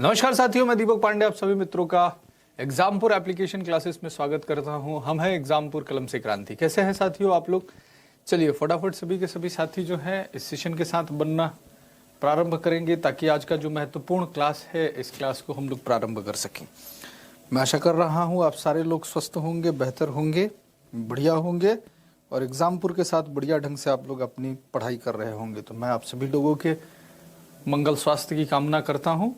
नमस्कार साथियों, मैं दीपक पांडे आप सभी मित्रों का एग्जामपुर एप्लीकेशन क्लासेस में स्वागत करता हूं। हम हैं एग्जामपुर कलम से क्रांति। कैसे हैं साथियों आप लोग? चलिए फटाफट सभी के सभी साथी जो हैं इस सेशन के साथ बनना प्रारंभ करेंगे ताकि आज का जो महत्वपूर्ण क्लास है इस क्लास को हम लोग प्रारंभ कर सकें। मैं आशा कर रहा हूँ आप सारे लोग स्वस्थ होंगे, बेहतर होंगे, बढ़िया होंगे और एग्जामपुर के साथ बढ़िया ढंग से आप लोग अपनी पढ़ाई कर रहे होंगे। तो मैं आप सभी लोगों के मंगल स्वास्थ्य की कामना करता हूँ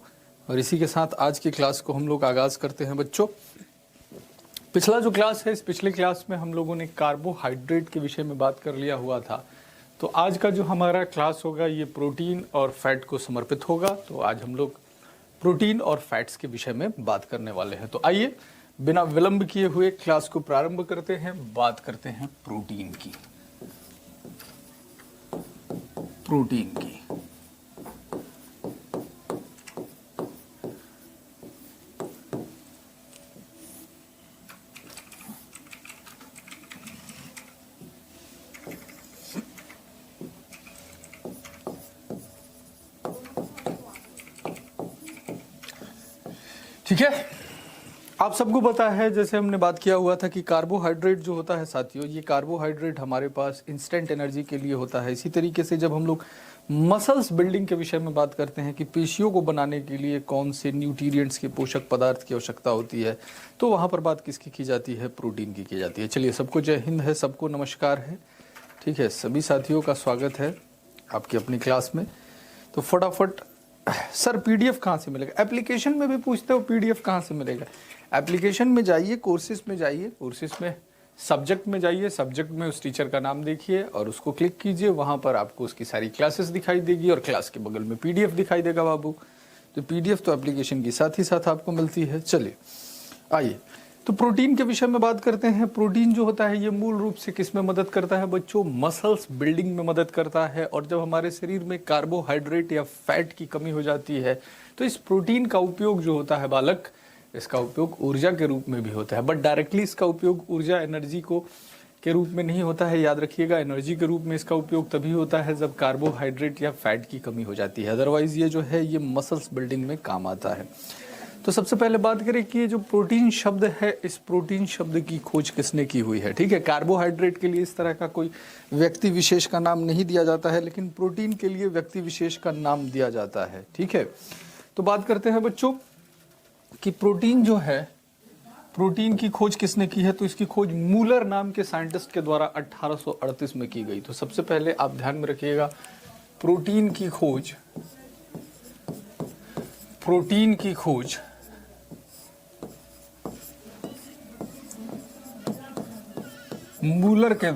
और इसी के साथ आज की क्लास को हम लोग आगाज करते हैं। बच्चों, पिछला जो क्लास है, इस पिछले क्लास में हम लोगों ने कार्बोहाइड्रेट के विषय में बात कर लिया हुआ था। तो आज का जो हमारा क्लास होगा ये प्रोटीन और फैट को समर्पित होगा। तो आज हम लोग प्रोटीन और फैट्स के विषय में बात करने वाले हैं। तो आइए बिना विलंब किए हुए क्लास को प्रारंभ करते हैं। बात करते हैं प्रोटीन की। ठीक है, आप सबको पता है, जैसे हमने बात किया हुआ था कि कार्बोहाइड्रेट जो होता है साथियों, ये कार्बोहाइड्रेट हमारे पास इंस्टेंट एनर्जी के लिए होता है। इसी तरीके से जब हम लोग मसल्स बिल्डिंग के विषय में बात करते हैं कि पेशियों को बनाने के लिए कौन से न्यूट्रिएंट्स के पोषक पदार्थ की आवश्यकता होती है, तो वहाँ पर बात किसकी की जाती है? प्रोटीन की जाती है। चलिए, सबको जय हिंद है, सबको नमस्कार है। ठीक है, सभी साथियों का स्वागत है आपकी अपनी क्लास में। तो फटाफट सर पीडीएफ कहाँ से मिलेगा? एप्लीकेशन में भी पूछते हो पीडीएफ कहाँ से मिलेगा? एप्लीकेशन में जाइए, कोर्सेज में जाइए, कोर्सेज में सब्जेक्ट में जाइए, सब्जेक्ट में उस टीचर का नाम देखिए और उसको क्लिक कीजिए। वहाँ पर आपको उसकी सारी क्लासेस दिखाई देगी और क्लास के बगल में पीडीएफ दिखाई देगा बाबू। तो पीडीएफ तो एप्लीकेशन की साथ ही साथ आपको मिलती है। चलिए आइए तो प्रोटीन के विषय में बात करते हैं। प्रोटीन जो होता है ये मूल रूप से किस में मदद करता है बच्चों? मसल्स बिल्डिंग में मदद करता है। और जब हमारे शरीर में कार्बोहाइड्रेट या फैट की कमी हो जाती है तो इस प्रोटीन का उपयोग जो होता है बालक, इसका उपयोग ऊर्जा के रूप में भी होता है। बट डायरेक्टली इसका उपयोग ऊर्जा एनर्जी को के रूप में नहीं होता है, याद रखिएगा। एनर्जी के रूप में इसका उपयोग तभी होता है जब कार्बोहाइड्रेट या फैट की कमी हो जाती है। अदरवाइज ये जो है ये मसल्स बिल्डिंग में काम आता है। तो सबसे पहले बात करें कि ये जो प्रोटीन शब्द है, इस प्रोटीन शब्द की खोज किसने की हुई है? ठीक है, कार्बोहाइड्रेट के लिए इस तरह का कोई व्यक्ति विशेष का नाम नहीं दिया जाता है, लेकिन प्रोटीन के लिए व्यक्ति विशेष का नाम दिया जाता है। ठीक है, तो बात करते हैं बच्चों कि प्रोटीन जो है, प्रोटीन की खोज किसने की है? तो इसकी खोज मूलर नाम के साइंटिस्ट के द्वारा 1838 में की गई। तो सबसे पहले आप ध्यान में रखिएगा, प्रोटीन की खोज मूलर के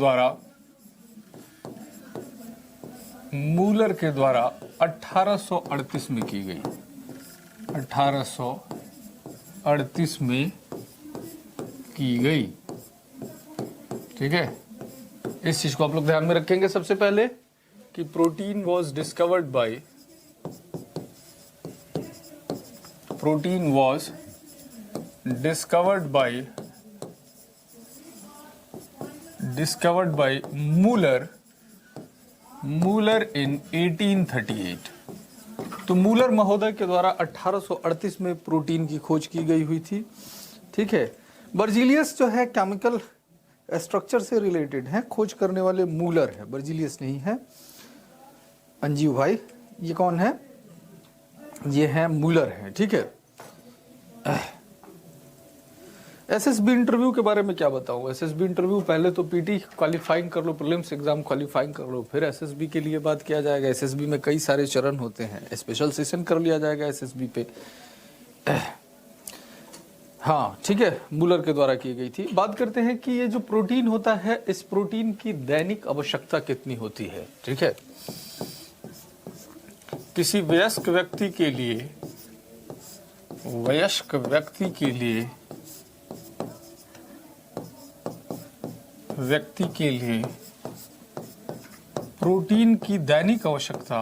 द्वारा 1838 में की गई। 1838 में की गई। ठीक है, इस चीज को आप लोग ध्यान में रखेंगे सबसे पहले कि protein was discovered by Muller in 1838। तो मूलर महोदय के द्वारा 1838 में प्रोटीन की खोज की गई हुई थी। ठीक है, बर्जीलियस जो है केमिकल स्ट्रक्चर से रिलेटेड है, खोज करने वाले मूलर है, बर्जीलियस नहीं है। अंजीव भाई, ये कौन है? ये है मूलर है। ठीक है, एसएसबी इंटरव्यू के बारे में क्या बताऊं? एसएसबी इंटरव्यू पहले तो पीटी क्वालिफाइंग कर लो, प्रीलिम्स एग्जाम क्वालिफाइंग कर लो, फिर एसएसबी के लिए बात किया जाएगा। एसएसबी में कई सारे चरण होते हैं, स्पेशल सेशन कर लिया जाएगा एसएसबी पे। हाँ ठीक है, मूलर के द्वारा की गई थी। बात करते हैं कि ये जो प्रोटीन होता है, इस प्रोटीन की दैनिक आवश्यकता कितनी होती है? ठीक है, किसी वयस्क व्यक्ति के लिए प्रोटीन की दैनिक आवश्यकता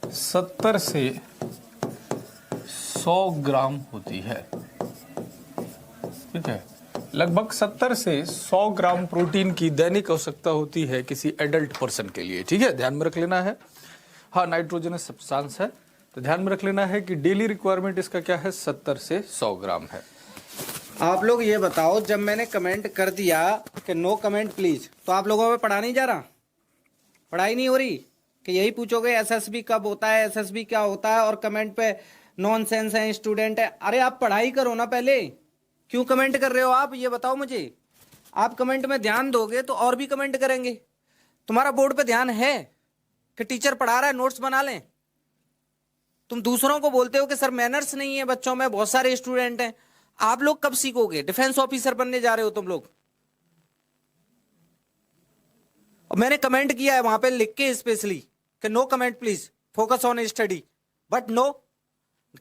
70 से 100 ग्राम होती है। ठीक है, लगभग 70 से 100 ग्राम प्रोटीन की दैनिक आवश्यकता होती है किसी एडल्ट पर्सन के लिए। ठीक है, ध्यान में रख लेना है। हाँ, नाइट्रोजनस सब्सटेंस है, तो ध्यान में रख लेना है कि डेली रिक्वायरमेंट इसका क्या है, 70 से 100 ग्राम है। आप लोग ये बताओ, जब मैंने कमेंट कर दिया कि नो कमेंट प्लीज, तो आप लोगों में पढ़ा नहीं जा रहा, पढ़ाई नहीं हो रही कि यही पूछोगे एसएसबी कब होता है, एसएसबी क्या होता है, और कमेंट पे नॉनसेंस है, स्टूडेंट है। अरे आप पढ़ाई करो ना पहले, क्यों कमेंट कर रहे हो आप, ये बताओ मुझे। आप कमेंट में ध्यान दोगे तो और भी कमेंट करेंगे। तुम्हारा बोर्ड पे ध्यान है कि टीचर पढ़ा रहा है, नोट्स बना लें। तुम दूसरों को बोलते हो कि सर मैनर्स नहीं है बच्चों में, बहुत सारे स्टूडेंट हैं। आप लोग कब सीखोगे? डिफेंस ऑफिसर बनने जा रहे हो तुम लोग। और मैंने कमेंट किया है वहां पे लिख के स्पेशली कि no comment please, focus on study, but no,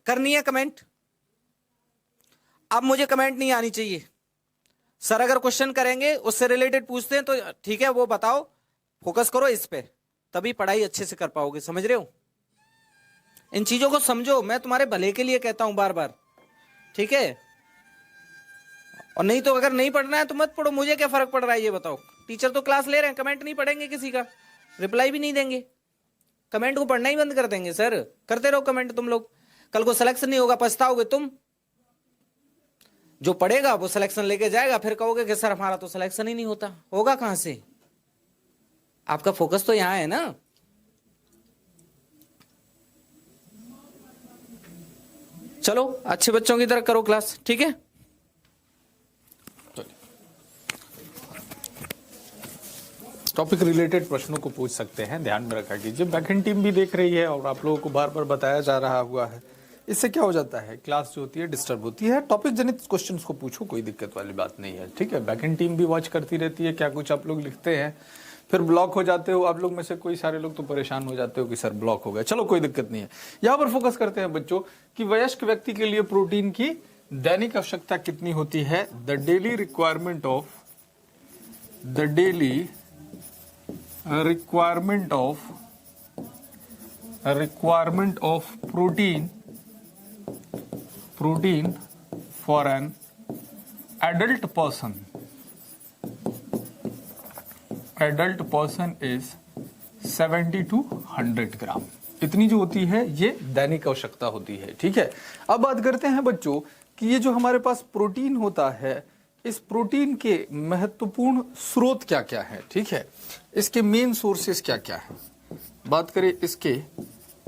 करनी है कमेंट। अब मुझे कमेंट नहीं आनी चाहिए। सर अगर क्वेश्चन करेंगे उससे रिलेटेड पूछते हैं तो ठीक है, वो बताओ, फोकस करो इस पे, तभी पढ़ाई अच्छे से कर पाओगे। समझ रहे हो? इन चीजों को समझो, मैं तुम्हारे भले के लिए कहता हूं बार बार, ठीक है? और नहीं तो अगर नहीं पढ़ना है तो मत पढ़ो, मुझे क्या फर्क पड़ रहा है ये बताओ। टीचर तो क्लास ले रहे हैं, कमेंट नहीं पढ़ेंगे, किसी का रिप्लाई भी नहीं देंगे, कमेंट को पढ़ना ही बंद कर देंगे। सर करते रहो कमेंट तुम लोग, कल को सिलेक्शन नहीं होगा, पछताओगे तुम। जो पढ़ेगा वो सिलेक्शन लेके जाएगा, फिर कहोगे कि सर हमारा तो सिलेक्शन ही नहीं होता। होगा कहां से? आपका फोकस तो यहां है ना। चलो अच्छे बच्चों की तरह करो क्लास, ठीक है? टॉपिक रिलेटेड प्रश्नों को पूछ सकते हैं, ध्यान में रखा कीजिए। बैकएंड टीम भी देख रही है और आप लोगों को बार बार बताया जा रहा हुआ है। इससे क्या हो जाता है, क्लास जो होती है डिस्टर्ब होती है। टॉपिक जनित क्वेश्चंस को पूछो, कोई दिक्कत वाली बात नहीं है, ठीक है? बैकएंड टीम भी वॉच करती रहती है क्या कुछ आप लोग लिखते हैं, फिर ब्लॉक हो जाते हो। आप लोग में से कोई सारे लोग तो परेशान हो जाते हो कि सर ब्लॉक हो गया। चलो कोई दिक्कत नहीं है, यहाँ पर फोकस करते हैं बच्चों कि वयस्क व्यक्ति के लिए प्रोटीन की दैनिक आवश्यकता कितनी होती है। The daily requirement of protein for an adult person is 70 to 100 ग्राम। इतनी जो होती है ये दैनिक आवश्यकता होती है, ठीक है? अब बात करते हैं बच्चों कि ये जो हमारे पास प्रोटीन होता है, इस प्रोटीन के महत्वपूर्ण स्रोत क्या क्या है, ठीक है? इसके मेन सोर्सेस क्या क्या है। बात करें इसके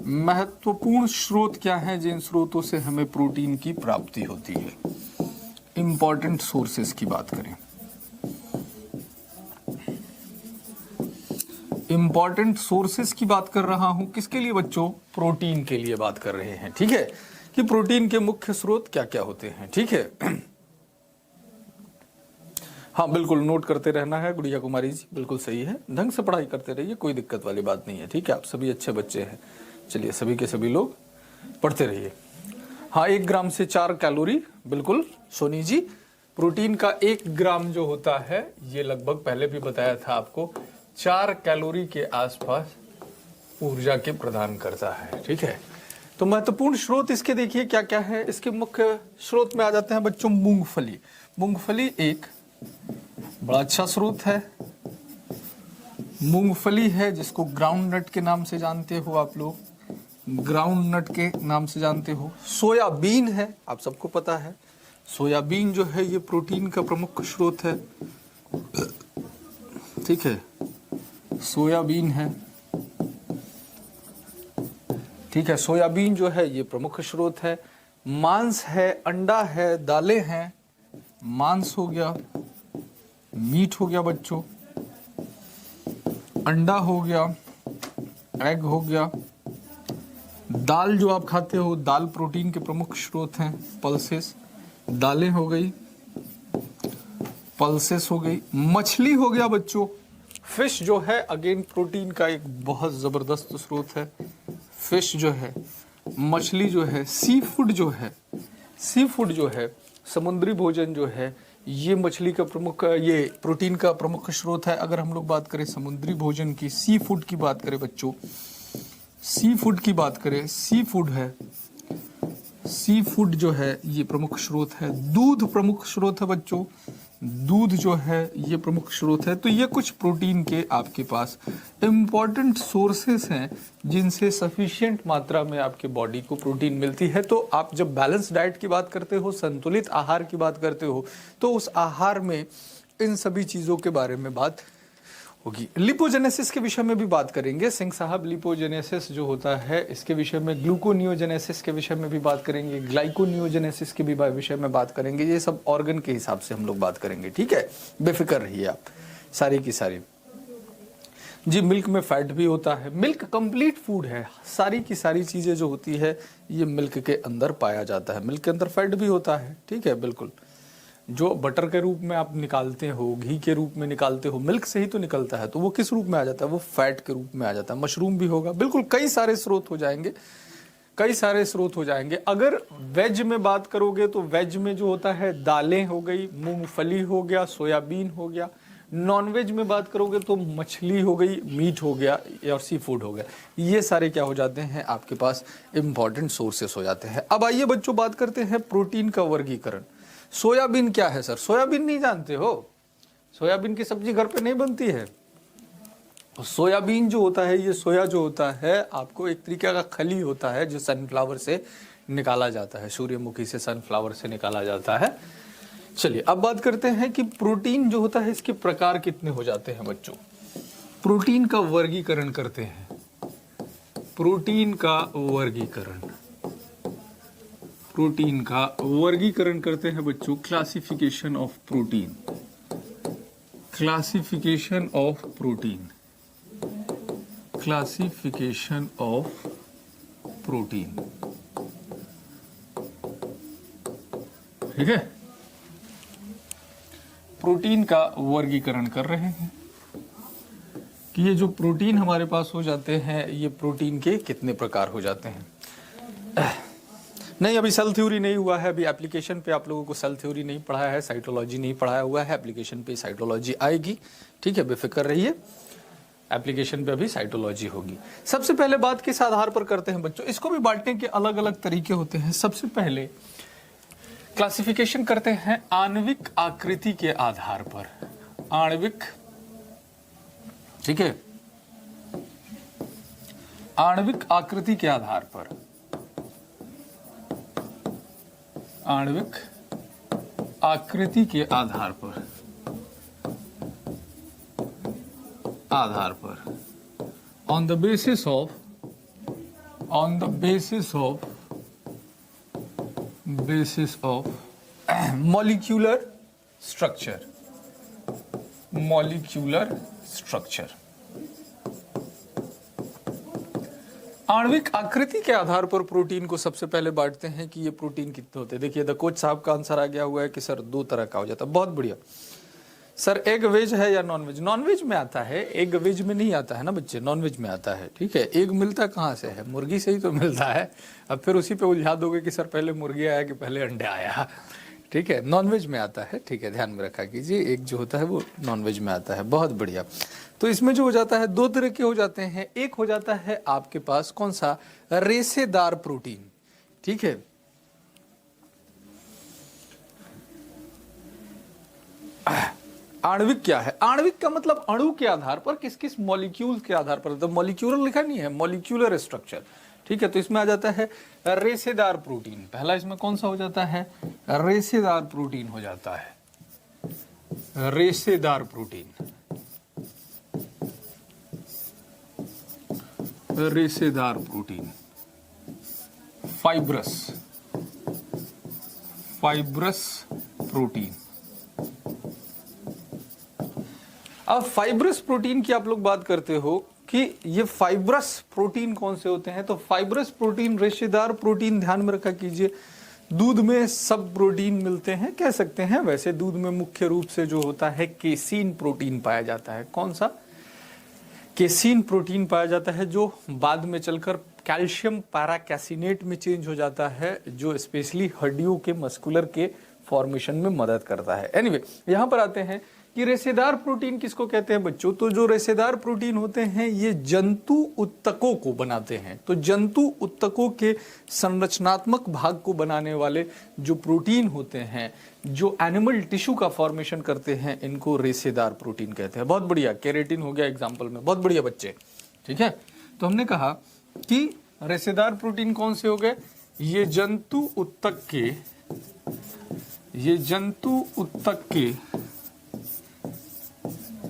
महत्वपूर्ण स्रोत क्या है, जिन स्रोतों से हमें प्रोटीन की प्राप्ति होती है। इंपॉर्टेंट सोर्सेस की बात करें, इंपॉर्टेंट सोर्सेस की बात कर रहा हूं किसके लिए बच्चों? प्रोटीन के लिए बात कर रहे हैं, ठीक है? कि प्रोटीन के मुख्य स्रोत क्या क्या होते हैं, ठीक है? हाँ बिल्कुल, नोट करते रहना है गुड़िया कुमारी जी, बिल्कुल सही है। ढंग से पढ़ाई करते रहिए, कोई दिक्कत वाली बात नहीं है, ठीक है? आप सभी अच्छे बच्चे हैं। चलिए सभी के सभी लोग पढ़ते रहिए। हाँ, 1 ग्राम से 4 कैलोरी, बिल्कुल सोनी जी। प्रोटीन का 1 ग्राम जो होता है ये लगभग, पहले भी बताया था आपको, 4 कैलोरी के आसपास ऊर्जा के प्रदान करता है, ठीक है? तो महत्वपूर्ण स्रोत इसके देखिए क्या क्या है। इसके मुख्य स्रोत में आ जाते हैं बच्चों मूंगफली। मूंगफली एक बड़ा अच्छा स्रोत है। मूंगफली है जिसको ग्राउंड नट के नाम से जानते हो आप लोग, ग्राउंड नट के नाम से जानते हो। सोयाबीन है, आप सबको पता है, सोयाबीन जो है ये प्रोटीन का प्रमुख स्रोत है, ठीक है? सोयाबीन है, ठीक है? सोयाबीन जो है ये प्रमुख स्रोत है। मांस है, अंडा है, दालें हैं। मांस हो गया, मीट हो गया बच्चों, अंडा हो गया, एग हो गया, दाल जो आप खाते हो, दाल प्रोटीन के प्रमुख स्रोत हैं। पल्सेस, दालें हो गई, पल्सेस हो गई। मछली हो गया बच्चों, फिश जो है अगेन प्रोटीन का एक बहुत जबरदस्त स्रोत है। फिश जो है, मछली जो है, सी फूड जो है, समुद्री भोजन जो है, ये मछली का प्रमुख, ये प्रोटीन का प्रमुख स्रोत है। अगर हम लोग बात करें समुद्री भोजन की, सी फूड की बात करें बच्चों, सी फूड की बात करें, सी फूड है, सी फूड जो है ये प्रमुख स्रोत है, दूध प्रमुख स्रोत है बच्चों, दूध जो है ये प्रमुख स्रोत है। तो ये कुछ प्रोटीन के आपके पास इंपॉर्टेंट सोर्सेस हैं जिनसे सफिशिएंट मात्रा में आपके बॉडी को प्रोटीन मिलती है। तो आप जब बैलेंस डाइट की बात करते हो, संतुलित आहार की बात करते हो, तो उस आहार में इन सभी चीज़ों के बारे में बात होगी। लिपोजेनेसिस के विषय में भी बात करेंगे सिंह साहब, लिपोजेनेसिस जो होता है इसके विषय में, ग्लूकोनियोजेनेसिस के विषय में भी बात करेंगे, ग्लाइकोनियोजेनेसिस के भी विषय में बात करेंगे। ये सब ऑर्गन के हिसाब से हम लोग बात करेंगे, ठीक है, बेफिक्र रहिए आप सारी की सारी। जी मिल्क में फैट भी होता है, मिल्क कंप्लीट फूड है, सारी की सारी चीजें जो होती है ये मिल्क के अंदर पाया जाता है। मिल्क के अंदर फैट भी होता है, ठीक है, बिल्कुल। जो बटर के रूप में आप निकालते हो, घी के रूप में निकालते हो, मिल्क से ही तो निकलता है, तो वो किस रूप में आ जाता है, वो फैट के रूप में आ जाता है। मशरूम भी होगा, बिल्कुल कई सारे स्रोत हो जाएंगे, कई सारे स्रोत हो जाएंगे। अगर वेज में बात करोगे तो वेज में जो होता है दालें हो गई, मूंगफली हो गया, सोयाबीन हो गया। नॉन वेज में बात करोगे तो मछली हो गई, मीट हो गया और सी फूड हो गया। ये सारे क्या हो जाते हैं आपके पास इंपॉर्टेंट सोर्सेस हो जाते हैं। अब आइए बच्चों बात करते हैं प्रोटीन का वर्गीकरण। सोयाबीन क्या है सर? सोयाबीन नहीं जानते हो? सोयाबीन की सब्जी घर पे नहीं बनती है। सोयाबीन जो होता है, ये सोया जो होता है आपको एक तरीके का खली होता है जो सनफ्लावर से निकाला जाता है, सूर्यमुखी से सनफ्लावर से निकाला जाता है। चलिए अब बात करते हैं कि प्रोटीन जो होता है इसके प्रकार कितने हो जाते हैं बच्चों। प्रोटीन का वर्गीकरण करते हैं, प्रोटीन का वर्गीकरण, प्रोटीन का वर्गीकरण करते हैं बच्चों। Classification of protein, classification of protein, classification of protein, ठीक है। प्रोटीन का वर्गीकरण कर रहे हैं कि ये जो प्रोटीन हमारे पास हो जाते हैं ये प्रोटीन के कितने प्रकार हो जाते हैं। नहीं अभी सेल थ्योरी नहीं हुआ है, अभी एप्लीकेशन पे आप लोगों को सेल थ्योरी नहीं पढ़ाया है, साइटोलॉजी नहीं पढ़ाया हुआ है, एप्लीकेशन पे साइटोलॉजी आएगी, ठीक है, बेफिक्र रहिए, एप्लीकेशन पे अभी साइटोलॉजी होगी। सबसे पहले बात किस आधार पर करते हैं बच्चों, इसको भी बांटने के अलग अलग तरीके होते हैं। सबसे पहले क्लासिफिकेशन करते हैं आणविक आकृति के आधार पर, आणविक, ठीक है, आणविक आकृति के आधार पर, आणविक आकृति के आधार पर, आधार पर, on the basis of, on the basis of, basis of molecular structure, molecular structure. आणविक आकृति के आधार पर प्रोटीन को सबसे पहले बांटते हैं कि ये प्रोटीन कितने होते हैं। देखिए द कोच साहब का आंसर आ गया हुआ है कि सर दो तरह का हो जाता है। बहुत बढ़िया सर, एग वेज है या नॉन वेज? नॉन वेज में आता है, एग वेज में नहीं आता है ना बच्चे, नॉन वेज में आता है, ठीक है। एग मिलता कहाँ से है? मुर्गी से ही तो मिलता है। अब फिर उसी पे उलझा दोगे कि सर पहले मुर्गी आया कि पहले अंडे आया, ठीक है, नॉन वेज में आता है, ठीक है, ध्यान में रखा कीजिए, एग जो होता है वो नॉन वेज में आता है। बहुत बढ़िया। तो इसमें जो हो जाता है दो तरह के हो जाते हैं, एक हो जाता है आपके पास कौन सा, रेशेदार प्रोटीन, ठीक है। आणविक क्या है? आणविक का मतलब अणु के आधार पर, किस किस मॉलिक्यूल के आधार पर, तो मॉलिक्यूलर लिखा नहीं है, मॉलिक्यूलर स्ट्रक्चर, ठीक है। तो इसमें आ जाता है रेशेदार प्रोटीन। पहला इसमें कौन सा हो जाता है? रेशेदार प्रोटीन हो जाता है, रेशेदार प्रोटीन, रेशेदार प्रोटीन। Fibrous, fibrous protein. अब फाइब्रस प्रोटीन की आप लोग बात करते हो कि ये फाइब्रस प्रोटीन कौन से होते हैं, तो फाइब्रस प्रोटीन, रेशेदार प्रोटीन, ध्यान में रखा कीजिए। दूध में सब प्रोटीन मिलते हैं कह सकते हैं। वैसे दूध में मुख्य रूप से जो होता है केसीन प्रोटीन पाया जाता है। कौन सा? केसीन प्रोटीन पाया जाता है, जो बाद में चलकर कैल्शियम पैराकैसिनेट में चेंज हो जाता है, जो स्पेशली हड्डियों के मस्कुलर के फॉर्मेशन में मदद करता है। एनीवे, यहाँ पर आते हैं कि रेशेदार प्रोटीन किसको कहते हैं बच्चों? तो जो रेशेदार प्रोटीन होते हैं ये जंतु उत्तकों को बनाते हैं। तो जंतु उत्तकों के संरचनात्मक भाग को बनाने वाले जो प्रोटीन होते हैं, जो एनिमल टिश्यू का फॉर्मेशन करते हैं, इनको रेशेदार प्रोटीन कहते हैं। बहुत बढ़िया, केराटिन हो गया एग्जाम्पल में, बहुत बढ़िया बच्चे। ठीक है, तो हमने कहा कि रेशेदार प्रोटीन कौन से हो गए? ये जंतु उत्तक के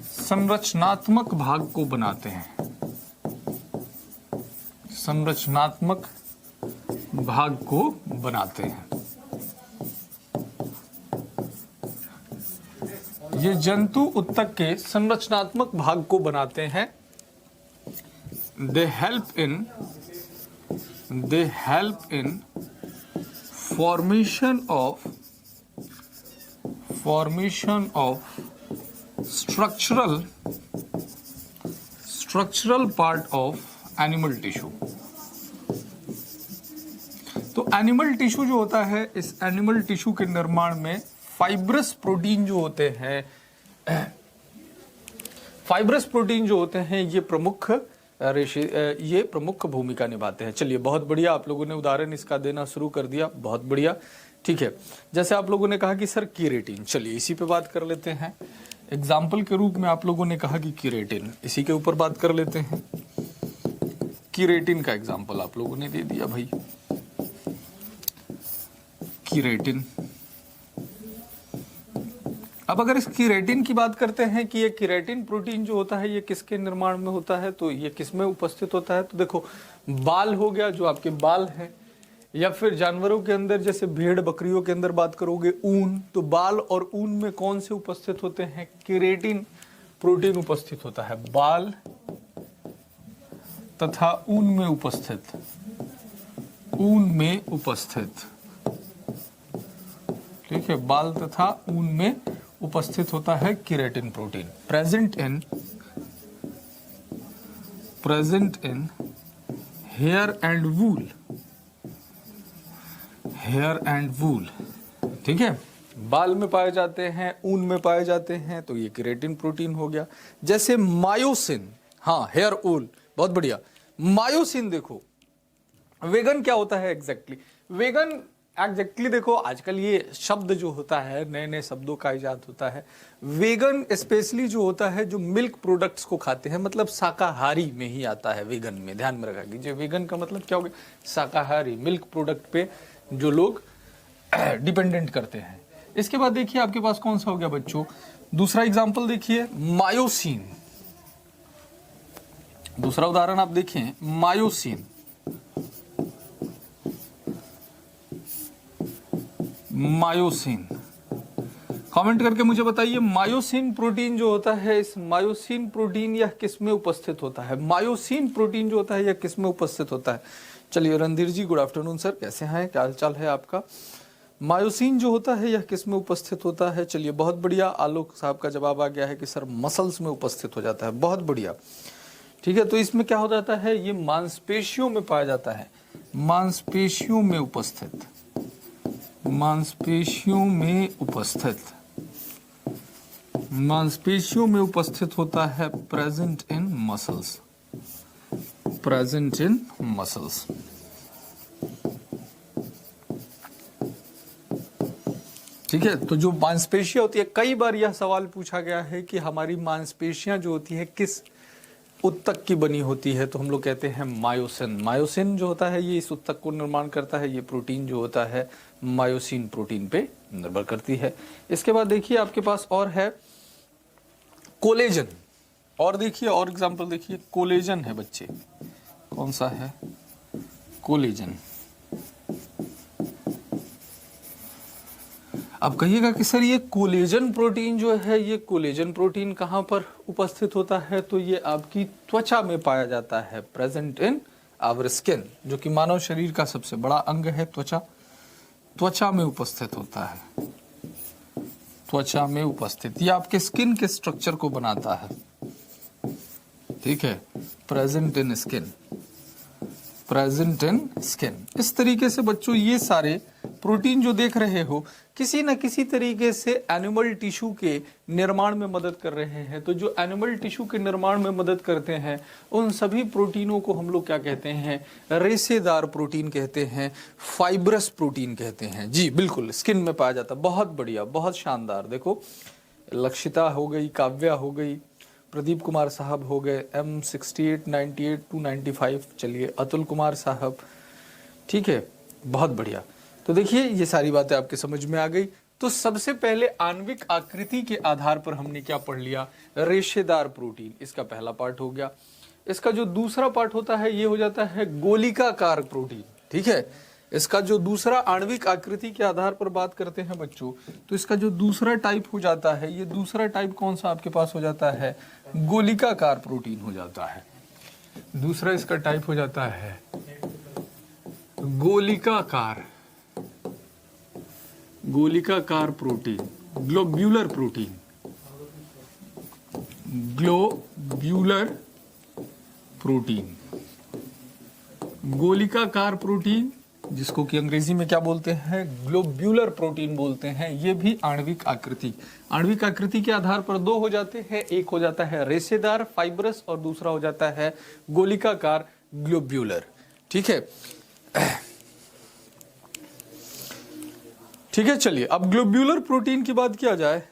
संरचनात्मक भाग को बनाते हैं, संरचनात्मक भाग को बनाते हैं। ये जंतु उत्तक के संरचनात्मक भाग को बनाते हैं। They help in formation of structural part of animal tissue। तो एनिमल टिश्यू जो होता है, इस एनिमल टिश्यू के निर्माण में फाइब्रस प्रोटीन जो होते हैं ये प्रमुख भूमिका निभाते हैं। चलिए बहुत बढ़िया, आप लोगों ने उदाहरण इसका देना शुरू कर दिया, बहुत बढ़िया। ठीक है, जैसे आप लोगों ने कहा कि सर केराटिन, चलिए इसी पे बात कर लेते हैं। एग्जाम्पल के रूप में आप लोगों ने कहा कि केराटिन, इसी के ऊपर बात कर लेते हैं। केराटिन का एग्जाम्पल आप लोगों ने दे दिया भाई, केराटिन। अब अगर इस केराटिन की बात करते हैं कि ये केराटिन प्रोटीन जो होता है ये किसके निर्माण में होता है, तो ये किस में उपस्थित होता है? तो देखो, बाल हो गया, जो आपके बाल हैं, या फिर जानवरों के अंदर जैसे भेड़ बकरियों के अंदर बात करोगे ऊन, तो बाल और ऊन में कौन से उपस्थित होते हैं? केराटिन प्रोटीन उपस्थित होता है। बाल तथा ऊन में उपस्थित, ठीक है, बाल तथा ऊन में उपस्थित होता है keratin protein. Present in hair and wool, ठीक है, बाल में पाए जाते हैं, ऊन में पाए जाते हैं, तो ये केराटिन प्रोटीन हो गया। जैसे मायोसिन, हाँ, हेयर वूल, बहुत बढ़िया। मायोसिन देखो, वेगन क्या होता है एग्जैक्टली? वेगन एग्जैक्टली देखो, आजकल ये शब्द जो होता है, नए नए शब्दों का इजाद होता है। वेगन स्पेशली जो होता है, जो मिल्क प्रोडक्ट्स को खाते हैं, मतलब शाकाहारी में ही आता है वेगन में, ध्यान में रखा कीजिए। वेगन का मतलब क्या हो गया? शाकाहारी, मिल्क प्रोडक्ट पे जो लोग डिपेंडेंट करते हैं। इसके बाद देखिए आपके पास कौन सा हो गया बच्चों, दूसरा एग्जाम्पल देखिए, मायोसिन। दूसरा उदाहरण आप देखें, मायोसिन। कमेंट करके मुझे बताइए, मायोसिन प्रोटीन जो होता है, इस मायोसिन प्रोटीन यह किस में उपस्थित होता है? मायोसिन प्रोटीन जो होता है यह किस में उपस्थित होता है? चलिए रणधीर जी, गुड आफ्टरनून सर, कैसे हैं, क्या हाल चाल है आपका? मायोसिन जो होता है यह किस में उपस्थित होता है? चलिए बहुत बढ़िया, आलोक साहब का जवाब आ गया है कि सर मसल्स में उपस्थित हो जाता है। बहुत बढ़िया, ठीक है। तो इसमें क्या हो जाता है, ये मांसपेशियों में पाया जाता है, मांसपेशियों में उपस्थित, मांसपेशियों में उपस्थित होता है, प्रेजेंट इन मसल्स। ठीक है, तो जो मांसपेशियां होती है, कई बार यह सवाल पूछा गया है कि हमारी मांसपेशियां जो होती है किस उत्तक की बनी होती है, तो हम लोग कहते हैं मायोसिन। मायोसिन जो होता है ये इस उत्तक को निर्माण करता है, ये प्रोटीन जो होता है मायोसिन प्रोटीन पे निर्भर करती है। इसके बाद देखिए आपके पास और है कोलेजन, और देखिए और एग्जांपल देखिए, कोलेजन है बच्चे, कौन सा है? कोलेजन। अब कहिएगा कि सर ये कोलेजन प्रोटीन जो है, ये कोलेजन प्रोटीन कहाँ पर उपस्थित होता है? तो ये आपकी त्वचा में पाया जाता है, प्रेजेंट इन आवर स्किन, जो कि मानव शरीर का सबसे बड़ा अंग है त्वचा, त्वचा में उपस्थित होता है, त्वचा में उपस्थित। ये आपके स्किन के स्ट्रक्चर को बनाता है, ठीक है, present in skin, present in skin. इस तरीके से बच्चों ये सारे प्रोटीन जो देख रहे हो किसी न किसी तरीके से एनिमल टिश्यू के निर्माण में मदद कर रहे हैं। तो जो एनिमल टिश्यू के निर्माण में मदद करते हैं उन सभी प्रोटीनों को हम लोग क्या कहते हैं, रेशेदार प्रोटीन कहते हैं, फाइब्रस प्रोटीन कहते हैं। जी बिल्कुल, स्किन में पाया जाता है। बहुत बढ़िया, बहुत शानदार। देखो लक्षिता हो गई, काव्या हो गई, प्रदीप कुमार साहब हो गए, M68 98 295, चलिए अतुल कुमार साहब, ठीक है, बहुत बढ़िया। तो देखिए ये सारी बातें आपके समझ में आ गई। तो सबसे पहले आणविक आकृति के आधार पर हमने क्या पढ़ लिया, रेशेदार प्रोटीन, इसका पहला पार्ट हो गया। इसका जो दूसरा पार्ट होता है ये हो जाता है गोलिकाकार प्रोटीन, ठीक है। इसका जो दूसरा आणविक आकृति के आधार पर बात करते हैं बच्चों, तो इसका जो दूसरा टाइप हो जाता है, ये दूसरा टाइप कौन सा आपके पास हो जाता है, गोलिकाकार प्रोटीन हो जाता है। दूसरा इसका टाइप हो जाता है गोलिकाकार, गोलिकाकार protein, globular protein, globular protein, गोलिकाकार प्रोटीन, जिसको कि अंग्रेजी में क्या बोलते हैं, ग्लोब्यूलर प्रोटीन बोलते हैं। ये भी आणविक आकृति, आणविक आकृति के आधार पर दो हो जाते हैं, एक हो जाता है रेशेदार फाइब्रस और दूसरा हो जाता है गोलिकाकार ग्लोब्यूलर, ठीक है। ठीक है, चलिए अब ग्लोब्यूलर प्रोटीन की बात किया जाए।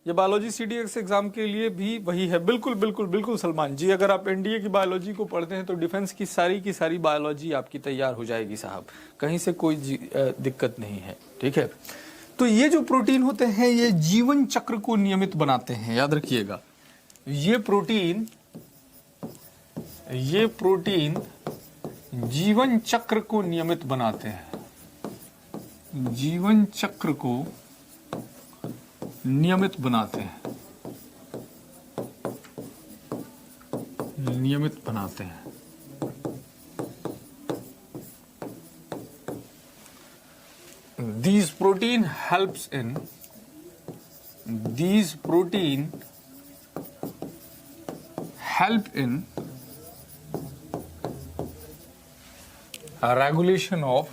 ये बायोलॉजी CDX एग्जाम के लिए भी वही है, बिल्कुल बिल्कुल बिल्कुल सलमान जी। अगर आप NDA की बायोलॉजी को पढ़ते हैं तो डिफेंस की सारी बायोलॉजी आपकी तैयार हो जाएगी साहब, कहीं से कोई दिक्कत नहीं है, ठीक है। तो ये जो प्रोटीन होते हैं ये जीवन चक्र को नियमित बनाते हैं, याद रखिएगा। ये प्रोटीन जीवन चक्र को नियमित बनाते हैं, जीवन चक्र को नियमित बनाते हैं, नियमित बनाते हैं। These protein helps in regulation of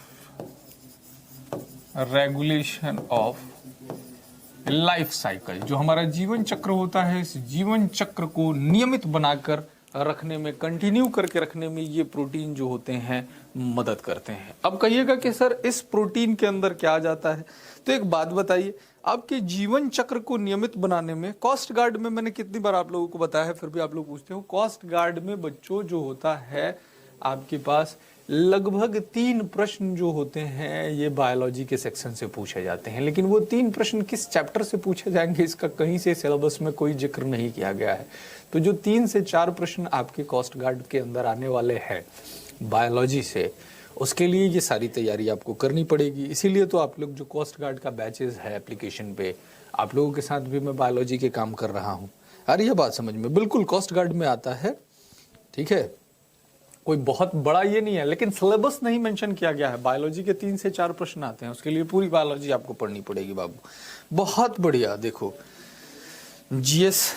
life cycle. जो हमारा जीवन चक्र होता है, इस जीवन चक्र को नियमित बनाकर रखने में, कंटिन्यू करके रखने में ये प्रोटीन जो होते हैं मदद करते हैं। अब कहिएगा कि सर इस प्रोटीन के अंदर क्या आ जाता है, तो एक बात बताइए, आपके जीवन चक्र को नियमित बनाने में कोस्ट गार्ड में मैंने कितनी बार आप लोगों को बताया है, फिर भी आप लोग पूछते हो, कोस्ट गार्ड में बच्चों जो होता है आपके पास लगभग 3 प्रश्न जो होते हैं ये बायोलॉजी के सेक्शन से पूछे जाते हैं। लेकिन वो 3 प्रश्न किस चैप्टर से पूछे जाएंगे इसका कहीं से सिलेबस में कोई जिक्र नहीं किया गया है। तो जो 3 से 4 प्रश्न आपके कोस्ट गार्ड के अंदर आने वाले हैं बायोलॉजी से, उसके लिए ये सारी तैयारी आपको करनी पड़ेगी। इसीलिए तो आप लोग जो कोस्ट गार्ड का बैचेज है एप्लीकेशन पे, आप लोगों के साथ भी मैं बायोलॉजी के काम कर रहा हूँ। अरे ये बात समझ में, बिल्कुल कोस्ट गार्ड में आता है, ठीक है, कोई बहुत बड़ा ये नहीं है, लेकिन सिलेबस नहीं मेंशन किया गया है। बायोलॉजी के 3 से 4 प्रश्न आते हैं, उसके लिए पूरी बायोलॉजी आपको पढ़नी पड़ेगी बाबू। बहुत बढ़िया, देखो GS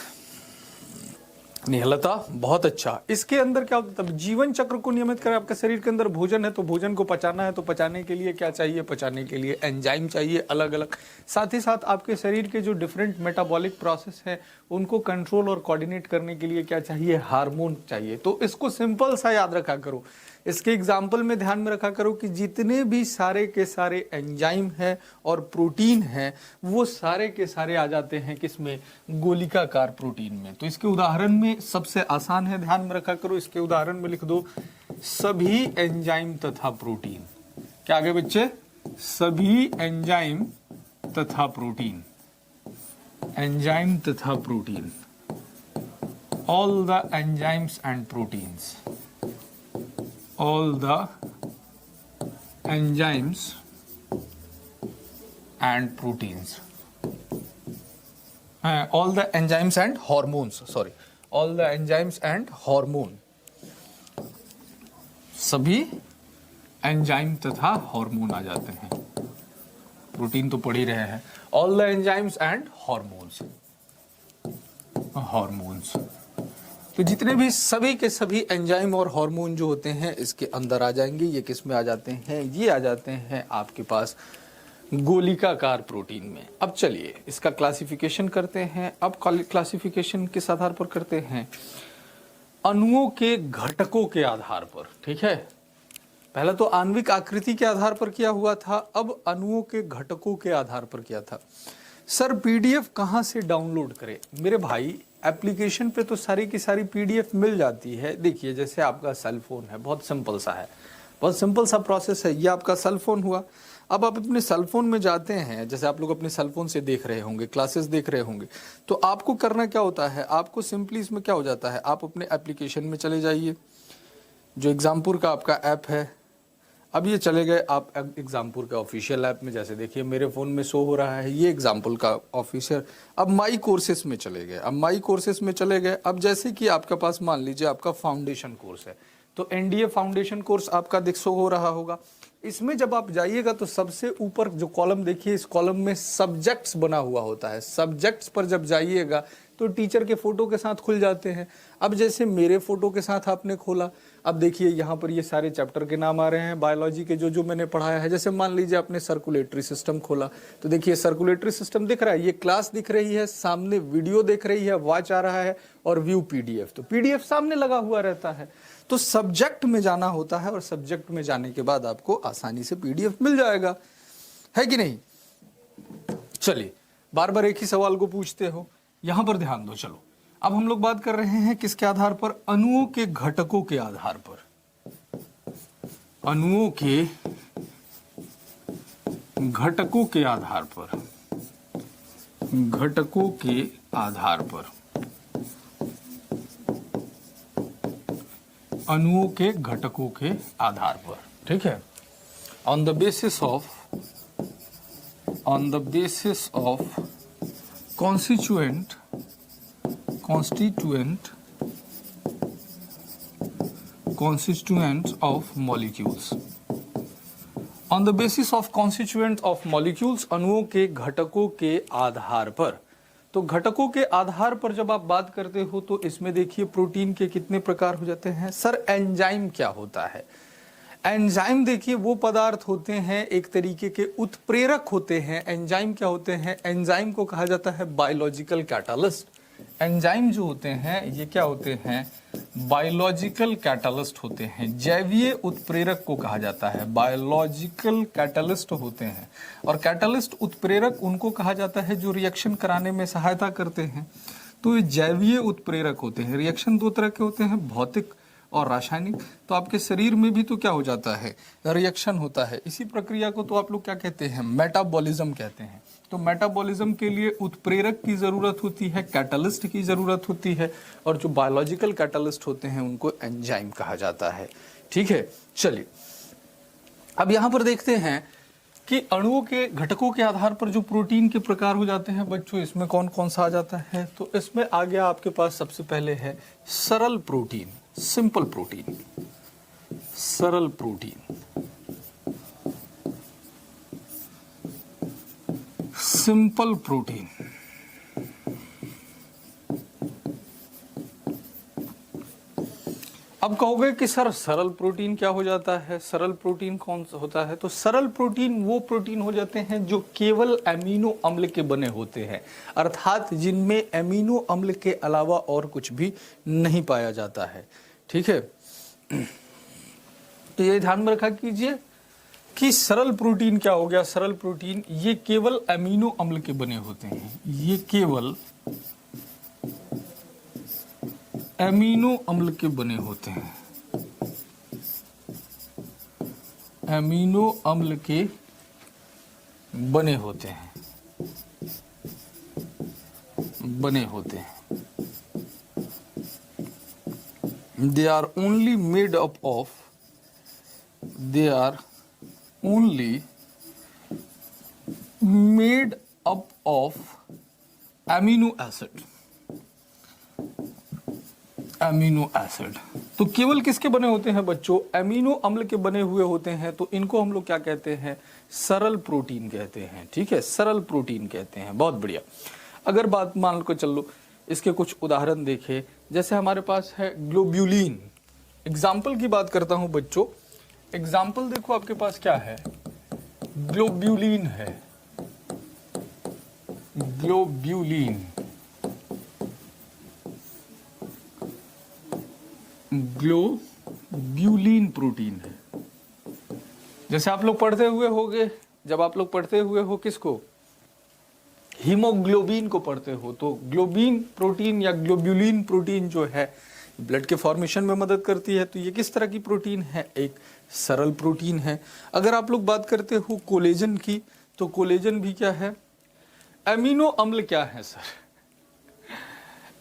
निहलता, बहुत अच्छा। इसके अंदर क्या होता है, जीवन चक्र को नियमित करें। आपके शरीर के अंदर भोजन है तो भोजन को पचाना है, तो पचाने के लिए क्या चाहिए, पचाने के लिए एंजाइम चाहिए अलग अलग। साथ ही साथ आपके शरीर के जो डिफरेंट मेटाबॉलिक प्रोसेस है उनको कंट्रोल और कोऑर्डिनेट करने के लिए क्या चाहिए, हार्मोन चाहिए। तो इसको सिंपल सा याद रखा करो, इसके एग्जाम्पल में ध्यान में रखा करो कि जितने भी सारे के सारे एंजाइम है और प्रोटीन है वो सारे के सारे आ जाते हैं किसमें, गोलिकाकार प्रोटीन में। तो इसके उदाहरण में सबसे आसान है, ध्यान में रखा करो, इसके उदाहरण में लिख दो सभी एंजाइम तथा प्रोटीन। क्या आगे बच्चे, सभी एंजाइम तथा प्रोटीन, एंजाइम तथा protein, all the enzymes and proteins, all the enzymes and proteins, all the enzymes and hormones, sorry, all the enzymes and hormone, सभी एंजाइम तथा हार्मोन आ जाते हैं। प्रोटीन तो पढ़ ही रहे हैं। All the enzymes and hormones, hormones तो जितने भी सभी के सभी एंजाइम और हार्मोन जो होते हैं इसके अंदर आ जाएंगे। ये किस में आ जाते हैं? ये आ जाते हैं आपके पास गोलिकाकार प्रोटीन में। अब चलिए इसका क्लासिफिकेशन करते हैं। अब क्लासिफिकेशन किस आधार पर करते हैं? अणुओं के घटकों के आधार पर। ठीक है, पहले तो आणविक आकृति के आधार पर किया हुआ था, अब अणुओं के घटकों के आधार पर किया था। सर पीडीएफ कहाँ से डाउनलोड करें? मेरे भाई एप्लीकेशन पे तो सारी की सारी पीडीएफ मिल जाती है। देखिए जैसे आपका सेल फोन है, बहुत सिंपल सा है, बहुत सिंपल सा प्रोसेस है। ये आपका सेल फोन हुआ। अब आप अपने सेल फोन में जाते हैं, जैसे आप लोग अपने सेल फोन से देख रहे होंगे, क्लासेस देख रहे होंगे, तो आपको करना क्या होता है? आपको सिंपली इसमें क्या हो जाता है, आप अपने एप्लीकेशन में चले जाइए, जो एग्जामपुर का आपका ऐप है। अब ये चले गए आप एग्जामपुर का ऑफिशियल ऐप में, जैसे देखिए मेरे फ़ोन में शो हो रहा है ये एग्जाम्पल का ऑफिशियल। अब माई कोर्सेस में चले गए, अब माई कोर्सेस में चले गए। अब जैसे कि आपके पास मान लीजिए आपका फाउंडेशन कोर्स है, तो एनडीए फाउंडेशन कोर्स आपका देख शो हो रहा होगा। इसमें जब आप जाइएगा तो सबसे ऊपर जो कॉलम देखिए, इस कॉलम में सब्जेक्ट्स बना हुआ होता है। सब्जेक्ट्स पर जब जाइएगा तो टीचर के फोटो के साथ खुल जाते हैं। अब जैसे मेरे फोटो के साथ आपने खोला, अब देखिए यहाँ पर ये सारे चैप्टर के नाम आ रहे हैं बायोलॉजी के, जो मैंने पढ़ाया है। जैसे मान लीजिए आपने सर्कुलेटरी सिस्टम खोला, तो देखिए सर्कुलेटरी सिस्टम दिख रहा है, ये क्लास दिख रही है, सामने वीडियो दिख रही है, वॉच आ रहा है, और व्यू पीडीएफ, तो पीडीएफ सामने लगा हुआ रहता है। तो सब्जेक्ट में जाना होता है, और सब्जेक्ट में जाने के बाद आपको आसानी से पीडीएफ मिल जाएगा, है कि नहीं? चलिए, बार बार एक ही सवाल को पूछते हो, यहां पर ध्यान दो। चलो अब हम लोग बात कर रहे हैं किसके आधार पर? अणुओं के घटकों के आधार पर। अणुओं के घटकों के आधार पर, घटकों के आधार पर, अणुओं के घटकों के आधार पर। ठीक है, on the basis of constituent of molecules, on the basis of constituent of molecules, अणुओं के घटकों के आधार पर। तो घटकों के आधार पर जब आप बात करते हो तो इसमें देखिए प्रोटीन के कितने प्रकार हो जाते हैं। सर एंजाइम क्या होता है? एंजाइम देखिए वो पदार्थ होते हैं, एक तरीके के उत्प्रेरक होते हैं। एंजाइम क्या होते हैं? एंजाइम को कहा जाता है बायोलॉजिकल कैटालिस्ट। एंजाइम जो होते हैं ये क्या होते हैं? बायोलॉजिकल कैटालिस्ट होते हैं। जैवीय उत्प्रेरक को कहा जाता है, बायोलॉजिकल कैटालिस्ट होते हैं। और कैटालिस्ट उत्प्रेरक उनको कहा जाता है जो रिएक्शन कराने में सहायता करते हैं। तो ये जैवीय उत्प्रेरक होते हैं। रिएक्शन दो तरह के होते हैं, भौतिक और रासायनिक। तो आपके शरीर में भी तो क्या हो जाता है? रिएक्शन होता है। इसी प्रक्रिया को तो आप लोग क्या कहते हैं? मेटाबॉलिज्म कहते हैं। तो मेटाबॉलिज्म के लिए उत्प्रेरक की जरूरत होती है, कैटालिस्ट की जरूरत होती है, और जो बायोलॉजिकल कैटालिस्ट होते हैं उनको एंजाइम कहा जाता है। ठीक है, चलिए अब यहां पर देखते हैं कि अणुओं के घटकों के आधार पर जो प्रोटीन के प्रकार हो जाते हैं बच्चों, इसमें कौन कौन सा आ जाता है? तो इसमें आ गया आपके पास सबसे पहले है सरल प्रोटीन, सिंपल प्रोटीन, सरल प्रोटीन, सिंपल प्रोटीन। अब कहोगे कि सर सरल प्रोटीन क्या हो जाता है? सरल प्रोटीन कौन सा होता है? तो सरल प्रोटीन वो प्रोटीन हो जाते हैं जो केवल एमिनो अम्ल के बने होते हैं, अर्थात जिनमें एमिनो अम्ल के अलावा और कुछ भी नहीं पाया जाता है। ठीक है, तो ये ध्यान में रखा कीजिए कि सरल प्रोटीन क्या हो गया? सरल प्रोटीन ये केवल एमिनो अम्ल के बने होते हैं, ये केवल एमिनो अम्ल के बने होते हैं, एमिनो अम्ल के बने होते हैं, बने होते हैं। They are only made up of, they are only made up of amino acid, amino acid. तो केवल किसके बने होते हैं बच्चों? एमिनो अम्ल के बने हुए होते हैं। तो इनको हम लोग क्या कहते हैं? सरल प्रोटीन कहते हैं। ठीक है, सरल प्रोटीन कहते हैं। बहुत बढ़िया। अगर बात मान को चलो इसके कुछ उदाहरण देखें। जैसे हमारे पास है ग्लोब्यूलिन। एग्जाम्पल की बात करता हूं बच्चों, एग्जाम्पल देखो आपके पास क्या है, ग्लोब्यूलिन है, ग्लोब्यूलिन, ग्लोब्यूलिन प्रोटीन है। जैसे आप लोग पढ़ते हुए होंगे, जब आप लोग पढ़ते हुए हो किसको, हीमोग्लोबिन को पढ़ते हो, तो ग्लोबिन प्रोटीन या ग्लोब्यूलिन प्रोटीन जो है ब्लड के फॉर्मेशन में मदद करती है। तो ये किस तरह की प्रोटीन है, एक सरल प्रोटीन है। अगर आप लोग बात करते हो कोलेजन की, तो कोलेजन भी क्या है, एमिनो अम्ल क्या है सर,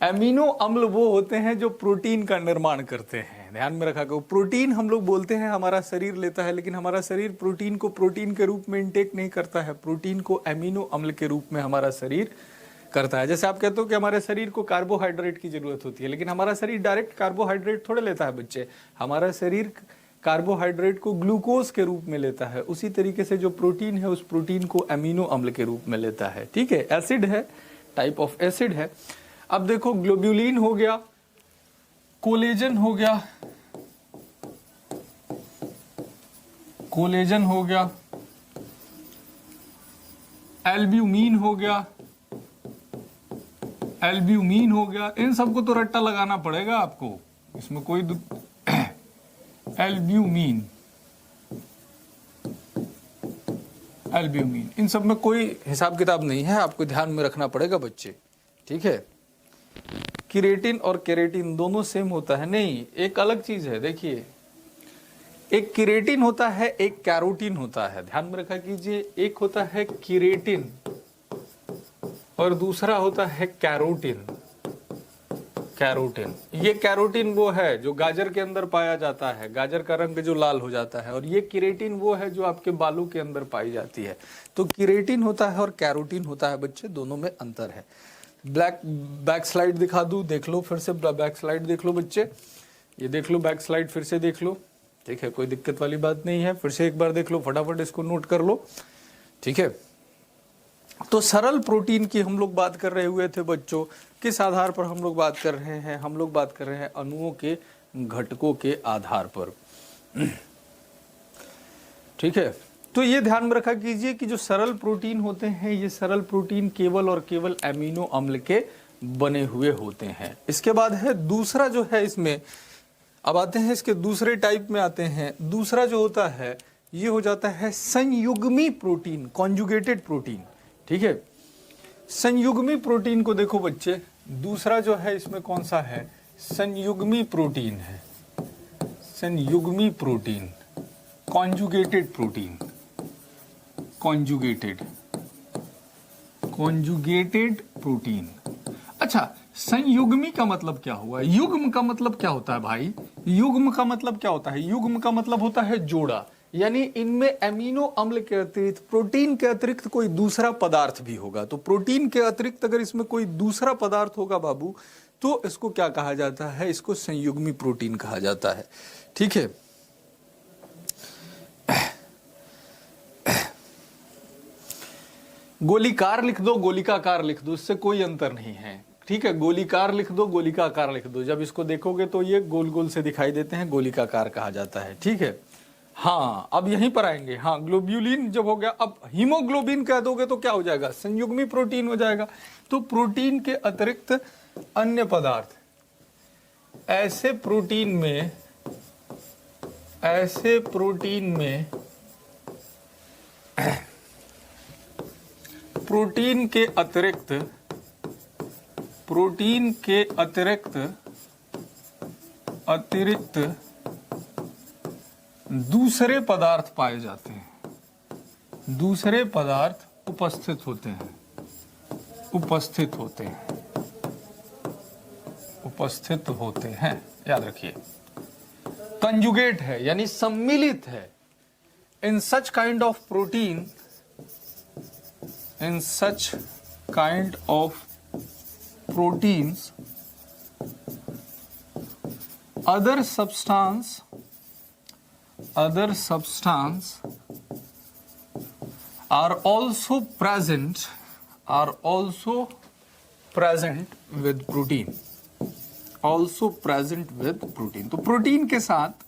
एमिनो अम्ल वो होते हैं जो प्रोटीन का निर्माण करते हैं। ध्यान में रखा करो, प्रोटीन हम लोग बोलते हैं हमारा शरीर लेता है, लेकिन हमारा शरीर प्रोटीन को प्रोटीन के रूप में इंटेक नहीं करता है, प्रोटीन को एमिनो अम्ल के रूप में हमारा शरीर करता है। जैसे आप कहते हो कि हमारे शरीर को कार्बोहाइड्रेट की जरूरत होती है, लेकिन हमारा शरीर डायरेक्ट कार्बोहाइड्रेट थोड़े लेता है बच्चे, हमारा शरीर कार्बोहाइड्रेट को ग्लूकोज के रूप में लेता है। उसी तरीके से जो प्रोटीन है उस प्रोटीन को एमिनो अम्ल के रूप में लेता है। ठीक है, एसिड है, टाइप ऑफ एसिड है। अब देखो ग्लोब्यूलिन हो गया, कोलेजन हो गया, कोलेजन हो गया, एल्ब्यूमिन हो गया, एल्ब्यूमिन हो गया। इन सबको तो रट्टा लगाना पड़ेगा आपको, इसमें कोई एल्ब्यूमिन, एल्ब्यूमिन, इन सब में कोई हिसाब किताब नहीं है, आपको ध्यान में रखना पड़ेगा बच्चे। ठीक है, किरेटिन और केरेटिन दोनों सेम होता है नहीं, एक अलग चीज है। देखिए, एक किरेटिन होता है, एक कैरोटीन होता है। ध्यान में रखा कीजिए, एक होता है किरेटिन और दूसरा होता है कैरोटीन। कैरोटीन, ये कैरोटीन वो है जो गाजर के अंदर पाया जाता है, गाजर का रंग जो लाल हो जाता है, और ये किरेटिन वो है जो आपके बालों के अंदर पाई जाती है। तो किरेटिन होता है और कैरोटीन होता है बच्चे, दोनों में अंतर है। बैक स्लाइड दिखा दूं, देख लो फिर से, बैक स्लाइड देख लो बच्चे, ये देख लो बैक स्लाइड फिर से देख लो। ठीक है, कोई दिक्कत वाली बात नहीं है, फिर से एक बार देख लो, फटाफट इसको नोट कर लो। ठीक है, तो सरल प्रोटीन की हम लोग बात कर रहे हुए थे बच्चों, किस आधार पर हम लोग बात कर रहे हैं, हम लोग बात कर रहे हैं अणुओं के घटकों के आधार पर। ठीक है, तो ये ध्यान में रखा कीजिए कि जो सरल प्रोटीन होते हैं, ये सरल प्रोटीन केवल और केवल एमिनो अम्ल के बने हुए होते हैं। इसके बाद है दूसरा जो है, इसमें अब आते हैं इसके दूसरे टाइप में आते हैं। दूसरा जो होता है ये हो जाता है संयुग्मी प्रोटीन, कॉन्जुगेटेड प्रोटीन। ठीक है, संयुग्मी प्रोटीन को देखो बच्चे, दूसरा जो है इसमें कौन सा है, संयुग्मी प्रोटीन है, संयुग्मी protein, conjugated protein, conjugated, conjugated protein. अच्छा, संयुग्मी का मतलब क्या हुआ, युग्म का मतलब क्या होता है भाई, युग्म का मतलब क्या होता है, युग्म का मतलब होता है जोड़ा, यानी इनमें एमिनो अम्ल के अतिरिक्त, प्रोटीन के अतिरिक्त कोई दूसरा पदार्थ भी होगा। तो प्रोटीन के अतिरिक्त अगर इसमें कोई दूसरा पदार्थ होगा बाबू, तो इसको क्या कहा जाता है, इसको संयुग्मी प्रोटीन कहा जाता है। ठीक है, गोलीकार लिख दो, गोलिकाकार लिख दो, इससे कोई अंतर नहीं है। ठीक है, गोलीकार लिख दो, गोलिकाकार लिख दो, जब इसको देखोगे तो ये गोल गोल से दिखाई देते हैं, गोलिकाकार कहा जाता है। ठीक है, हाँ अब यहीं पर आएंगे। हाँ, ग्लोब्यूलिन जब हो गया, अब हीमोग्लोबिन कह दोगे तो क्या हो जाएगा, संयुग्मी प्रोटीन हो जाएगा। तो प्रोटीन के अतिरिक्त अन्य पदार्थ, ऐसे प्रोटीन में, ऐसे प्रोटीन में प्रोटीन के अतिरिक्त, प्रोटीन के अतिरिक्त अतिरिक्त दूसरे पदार्थ पाए जाते हैं, दूसरे पदार्थ उपस्थित होते हैं, उपस्थित होते हैं, उपस्थित होते हैं, याद रखिए। कंजुगेट है यानी सम्मिलित है। In such kind of protein, in such kind of proteins, other substance are also present, are also present with protein, also present with protein. तो प्रोटीन के साथ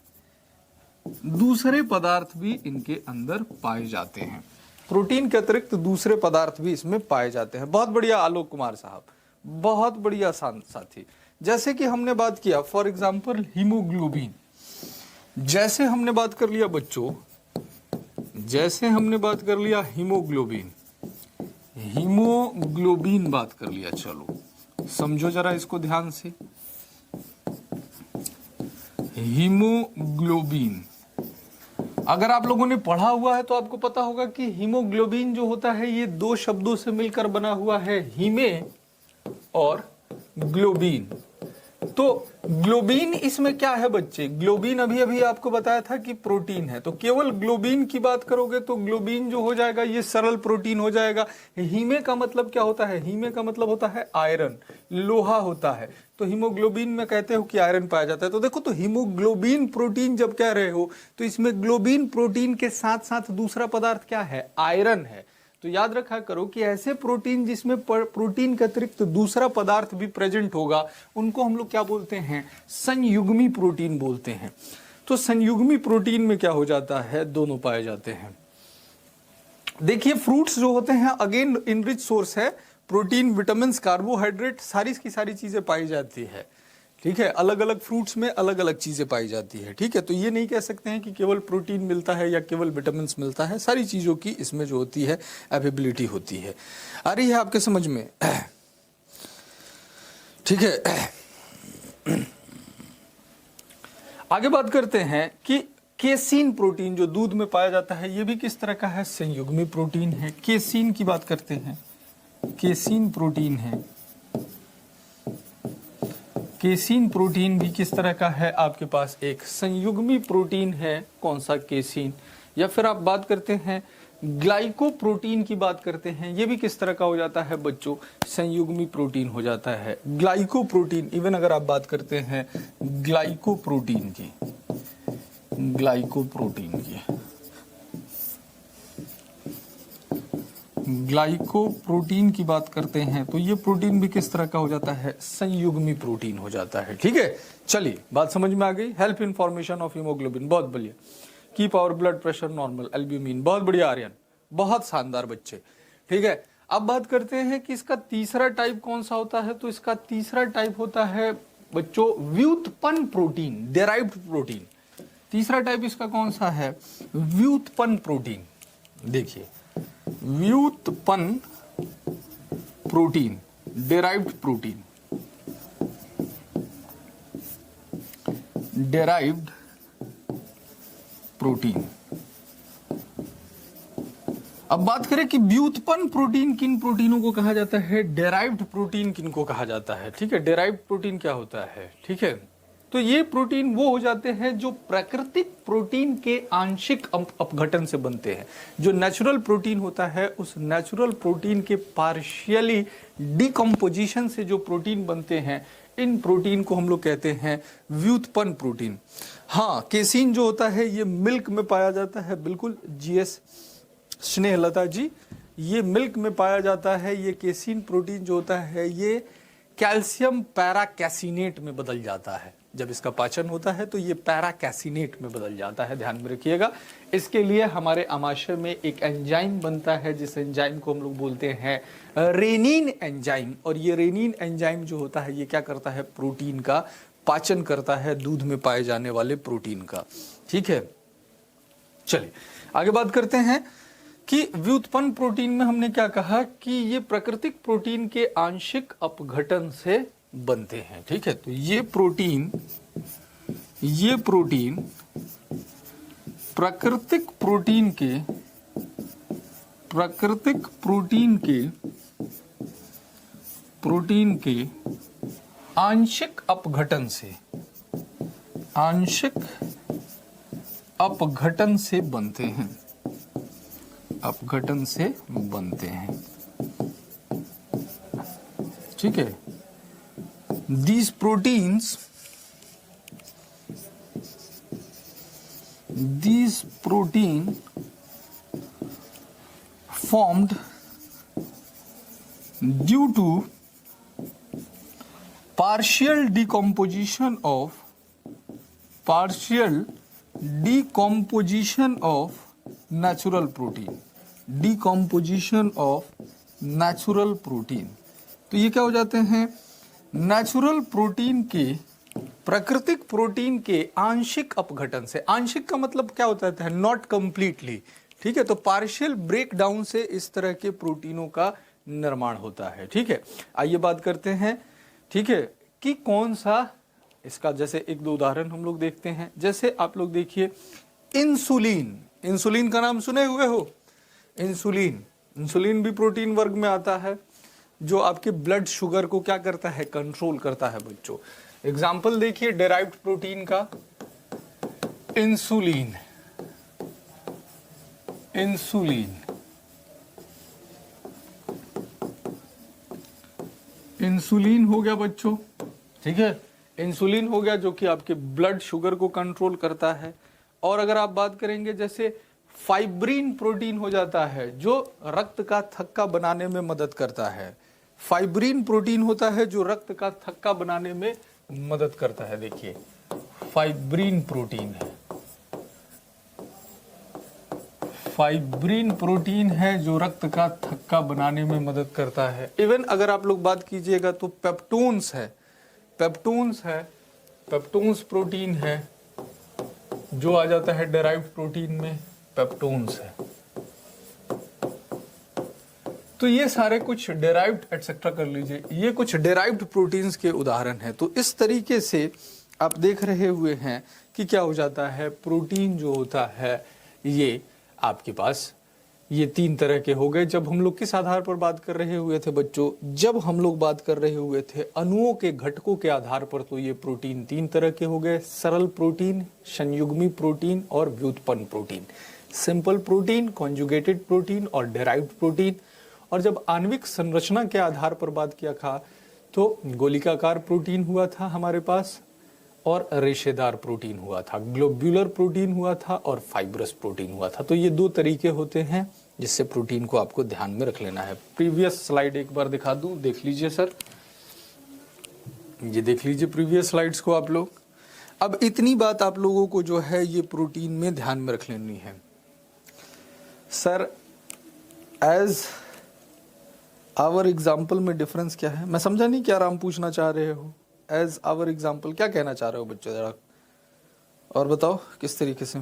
दूसरे पदार्थ भी इनके अंदर पाए जाते हैं, प्रोटीन के अतिरिक्त दूसरे पदार्थ भी इसमें पाए जाते हैं। बहुत बढ़िया आलोक कुमार साहब, बहुत बढ़िया साथी। जैसे कि हमने बात किया फॉर एग्जांपल हीमोग्लोबिन, जैसे हमने बात कर लिया बच्चों, जैसे हमने बात कर लिया हीमोग्लोबिन, हीमोग्लोबिन बात कर लिया। चलो समझो जरा इसको ध्यान से, हीमोग्लोबिन अगर आप लोगों ने पढ़ा हुआ है तो आपको पता होगा कि हीमोग्लोबिन जो होता है ये दो शब्दों से मिलकर बना हुआ है, हीमे और ग्लोबिन। तो ग्लोबिन इसमें क्या है बच्चे, ग्लोबिन अभी अभी आपको बताया था कि प्रोटीन है, तो केवल ग्लोबिन की बात करोगे तो ग्लोबिन जो हो जाएगा ये सरल प्रोटीन हो जाएगा। हीमे का मतलब क्या होता है, हीमे का मतलब होता है आयरन, लोहा होता है। तो हीमोग्लोबिन में कहते हो कि आयरन पाया जाता है। तो देखो, तो हीमोग्लोबिन प्रोटीन जब कह रहे हो तो इसमें ग्लोबिन प्रोटीन के साथ साथ दूसरा पदार्थ क्या है, आयरन है। तो याद रखा करो कि ऐसे प्रोटीन जिसमें प्रोटीन के अतिरिक्त दूसरा पदार्थ भी प्रेजेंट होगा उनको हम लोग क्या बोलते हैं, संयुग्मी प्रोटीन बोलते हैं। तो संयुग्मी प्रोटीन में क्या हो जाता है, दोनों पाए जाते हैं। देखिए फ्रूट्स जो होते हैं अगेन इनरिच सोर्स है, प्रोटीन, विटामिन, कार्बोहाइड्रेट, सारी की सारी चीजें पाई जाती है। ठीक है, अलग अलग फ्रूट्स में अलग अलग चीजें पाई जाती है। ठीक है, तो ये नहीं कह सकते हैं कि केवल प्रोटीन मिलता है या केवल विटामिन मिलता है, सारी चीजों की इसमें जो होती है अवेलेबिलिटी होती है। आ रही है आपके समझ में? ठीक है, आगे बात करते हैं कि केसीन प्रोटीन जो दूध में पाया जाता है ये भी किस तरह का है, संयुग्मी प्रोटीन है। केसीन की बात करते हैं, केसीन प्रोटीन है। केसीन प्रोटीन भी किस तरह का है, आपके पास एक संयुग्मी प्रोटीन है। कौन सा, केसीन। या फिर आप बात करते हैं ग्लाइकोप्रोटीन की बात करते हैं, ये भी किस तरह का हो जाता है बच्चों, संयुग्मी प्रोटीन हो जाता है। ग्लाइकोप्रोटीन, इवन अगर आप बात करते हैं ग्लाइकोप्रोटीन की, ग्लाइकोप्रोटीन की, ग्लाइकोप्रोटीन की बात करते हैं तो ये प्रोटीन भी किस तरह का हो जाता है, संयुग्मी प्रोटीन हो जाता है। ठीक है, चलिए बात समझ में आ गई। Help in formation of haemoglobin, बहुत बढ़िया। Keep our blood pressure normal, albumin, बहुत बढ़िया आर्यन, बहुत शानदार बच्चे। ठीक है, अब बात करते हैं कि इसका तीसरा टाइप कौन सा होता है। तो इसका तीसरा टाइप होता है बच्चों व्युत्पन्न प्रोटीन, डेराइव्ड प्रोटीन। तीसरा टाइप इसका कौन सा है, व्युत्पन्न प्रोटीन। देखिए, व्युत्पन्न protein, derived protein, derived protein. अब बात करें कि व्युत्पन्न प्रोटीन किन प्रोटीनों को कहा जाता है, डेराइव्ड प्रोटीन किन को कहा जाता है। ठीक है, डेराइव्ड प्रोटीन क्या होता है, ठीक है, तो ये प्रोटीन वो हो जाते हैं जो प्राकृतिक प्रोटीन के आंशिक अपघटन से बनते हैं। जो नेचुरल प्रोटीन होता है उस नेचुरल प्रोटीन के पार्शियली डिकम्पोजिशन से जो प्रोटीन बनते हैं, इन प्रोटीन को हम लोग कहते हैं व्युत्पन्न प्रोटीन। हाँ, केसीन जो होता है ये मिल्क में पाया जाता है, बिल्कुल जीएस स्नेहलता जी, ये मिल्क में पाया जाता है। ये केसीन प्रोटीन जो होता है ये कैल्शियम पैराकैसिनेट में बदल जाता है। जब इसका पाचन होता है तो ये पैराकैसिनेट में बदल जाता है, ध्यान में रखिएगा। इसके लिए हमारे आमाशय में एक एंजाइम बनता है, जिस एंजाइम को हम लोग बोलते हैं रेनिन एंजाइम। और ये रेनिन एंजाइम जो होता है ये क्या करता है, प्रोटीन का पाचन करता है, दूध में पाए जाने वाले प्रोटीन का। ठीक है, चलिए आगे बात करते हैं कि व्युत्पन्न प्रोटीन में हमने क्या कहा कि ये प्राकृतिक प्रोटीन के आंशिक अपघटन से बनते हैं। ठीक है, तो ये प्रोटीन प्राकृतिक प्रोटीन के आंशिक अपघटन से बनते हैं, अपघटन से बनते हैं। ठीक है, these protein formed due to partial decomposition of natural protein, decomposition of natural protein। तो ये क्या हो जाते हैं, नेचुरल प्रोटीन के, प्राकृतिक प्रोटीन के आंशिक अपघटन से। आंशिक का मतलब क्या होता है, नॉट कंप्लीटली, ठीक है। तो पार्शियल ब्रेक डाउन से इस तरह के प्रोटीनों का निर्माण होता है, ठीक है। आइए बात करते हैं, ठीक है, कि कौन सा इसका, जैसे एक दो उदाहरण हम लोग देखते हैं। जैसे आप लोग देखिए इंसुलिन, इंसुलिन का नाम सुने हुए हो, इंसुलिन, इंसुलिन भी प्रोटीन वर्ग में आता है, जो आपके ब्लड शुगर को क्या करता है, कंट्रोल करता है बच्चों। एग्जाम्पल देखिए डेराइव्ड प्रोटीन का, इंसुलिन, इंसुलिन, इंसुलिन हो गया बच्चों, ठीक है। इंसुलिन हो गया जो कि आपके ब्लड शुगर को कंट्रोल करता है। और अगर आप बात करेंगे जैसे फाइब्रिन प्रोटीन हो जाता है, जो रक्त का थक्का बनाने में मदद करता है। फाइब्रिन प्रोटीन होता है जो रक्त का थक्का बनाने में मदद करता है। देखिए फाइब्रिन प्रोटीन है, फाइब्रिन प्रोटीन है जो रक्त का थक्का बनाने में मदद करता है। इवन अगर आप लोग बात कीजिएगा तो पेप्टोन्स है, पेप्टोन्स है, पेप्टोन्स प्रोटीन है जो आ जाता है डेराइव्ड प्रोटीन में, पेप्टोन्स है। तो ये सारे कुछ डेराइव्ड एटसेट्रा कर लीजिए, ये कुछ डेराइव्ड प्रोटीन्स के उदाहरण हैं। तो इस तरीके से आप देख रहे हुए हैं कि क्या हो जाता है, प्रोटीन जो होता है ये आपके पास ये तीन तरह के हो गए। जब हम लोग किस आधार पर बात कर रहे हुए थे बच्चों, जब हम लोग बात कर रहे हुए थे अणुओं के घटकों के आधार पर, तो ये प्रोटीन तीन तरह के हो गए, सरल प्रोटीन, संयुग्मी प्रोटीन और व्युत्पन्न protein. Simple protein, conjugated protein और डेराइव्ड प्रोटीन। और जब आणविक संरचना के आधार पर बात किया था तो गोलिकाकार प्रोटीन हुआ था हमारे पास और रेशेदार प्रोटीन हुआ था, ग्लोब्यूलर प्रोटीन हुआ था और फाइब्रस प्रोटीन हुआ था। तो ये दो तरीके होते हैं जिससे प्रोटीन को आपको ध्यान में रख लेना है। प्रीवियस स्लाइड एक बार दिखा दूं, देख लीजिए सर, ये देख लीजिए प्रीवियस स्लाइड्स को आप लोग। अब इतनी बात आप लोगों को जो है ये प्रोटीन में ध्यान में रख लेनी है। सर एज आवर एग्जाम्पल में डिफरेंस क्या है, मैं समझा नहीं क्या राम पूछना चाह रहे हो। एज आवर एग्जाम्पल क्या कहना चाह रहे हो बच्चों, जरा और बताओ किस तरीके से।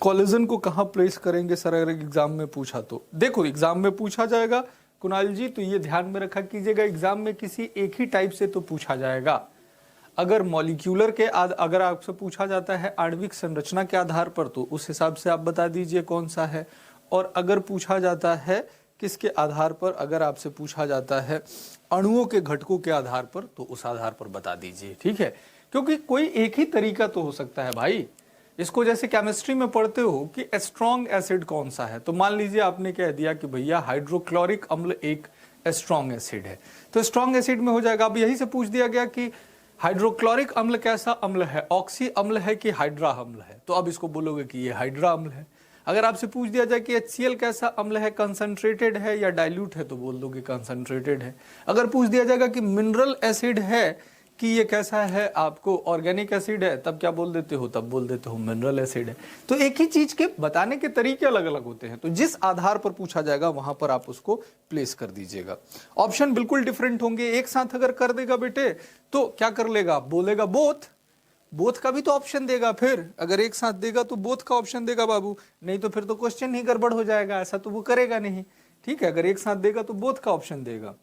कोलिजन को कहाँ प्लेस करेंगे सर अगर एग्जाम में पूछा तो? देखो एग्जाम में पूछा जाएगा कुणाल जी, तो ये ध्यान में रखा कीजिएगा, एग्जाम में किसी एक ही टाइप से तो पूछा जाएगा। अगर मॉलिक्यूलर के अगर आपसे पूछा जाता है आणविक संरचना के आधार पर तो उस हिसाब से आप बता दीजिए कौन सा है। और अगर पूछा जाता है किसके आधार पर, अगर आपसे पूछा जाता है अणुओं के घटकों के आधार पर तो उस आधार पर बता दीजिए, ठीक है। क्योंकि कोई एक ही तरीका तो हो सकता है भाई। इसको जैसे केमिस्ट्री में पढ़ते हो कि स्ट्रॉन्ग एसिड कौन सा है, तो मान लीजिए आपने कह दिया कि भैया हाइड्रोक्लोरिक अम्ल एक स्ट्रॉन्ग एसिड है, तो स्ट्रॉन्ग एसिड में हो जाएगा। अब यही से पूछ दिया गया कि हाइड्रोक्लोरिक अम्ल कैसा अम्ल है, ऑक्सी अम्ल है कि हाइड्रा अम्ल है, तो अब इसको बोलोगे कि ये हाइड्रा अम्ल है। अगर आपसे पूछ दिया जाए कि HCl कैसा अम्ल है, कंसंट्रेटेड है या डाइल्यूट है, तो बोल दोगे कंसंट्रेटेड है। अगर पूछ दिया जाएगा कि मिनरल एसिड है कि ये कैसा है, आपको ऑर्गेनिक एसिड है, तब क्या बोल देते हो, तब बोल देते हो मिनरल एसिड है। तो एक ही चीज के बताने के तरीके अलग अलग होते हैं, तो जिस आधार पर पूछा जाएगा वहां पर आप उसको प्लेस कर दीजिएगा। ऑप्शन बिल्कुल डिफरेंट होंगे। एक साथ अगर कर देगा बेटे तो क्या कर लेगा, बोलेगा बोथ, बोथ का भी तो ऑप्शन देगा। फिर अगर एक साथ देगा तो बोथ का ऑप्शन देगा बाबू, नहीं तो फिर तो क्वेश्चन ही गड़बड़ हो जाएगा, ऐसा तो वो करेगा नहीं, ठीक है। अगर एक साथ देगा तो बोथ का ऑप्शन देगा।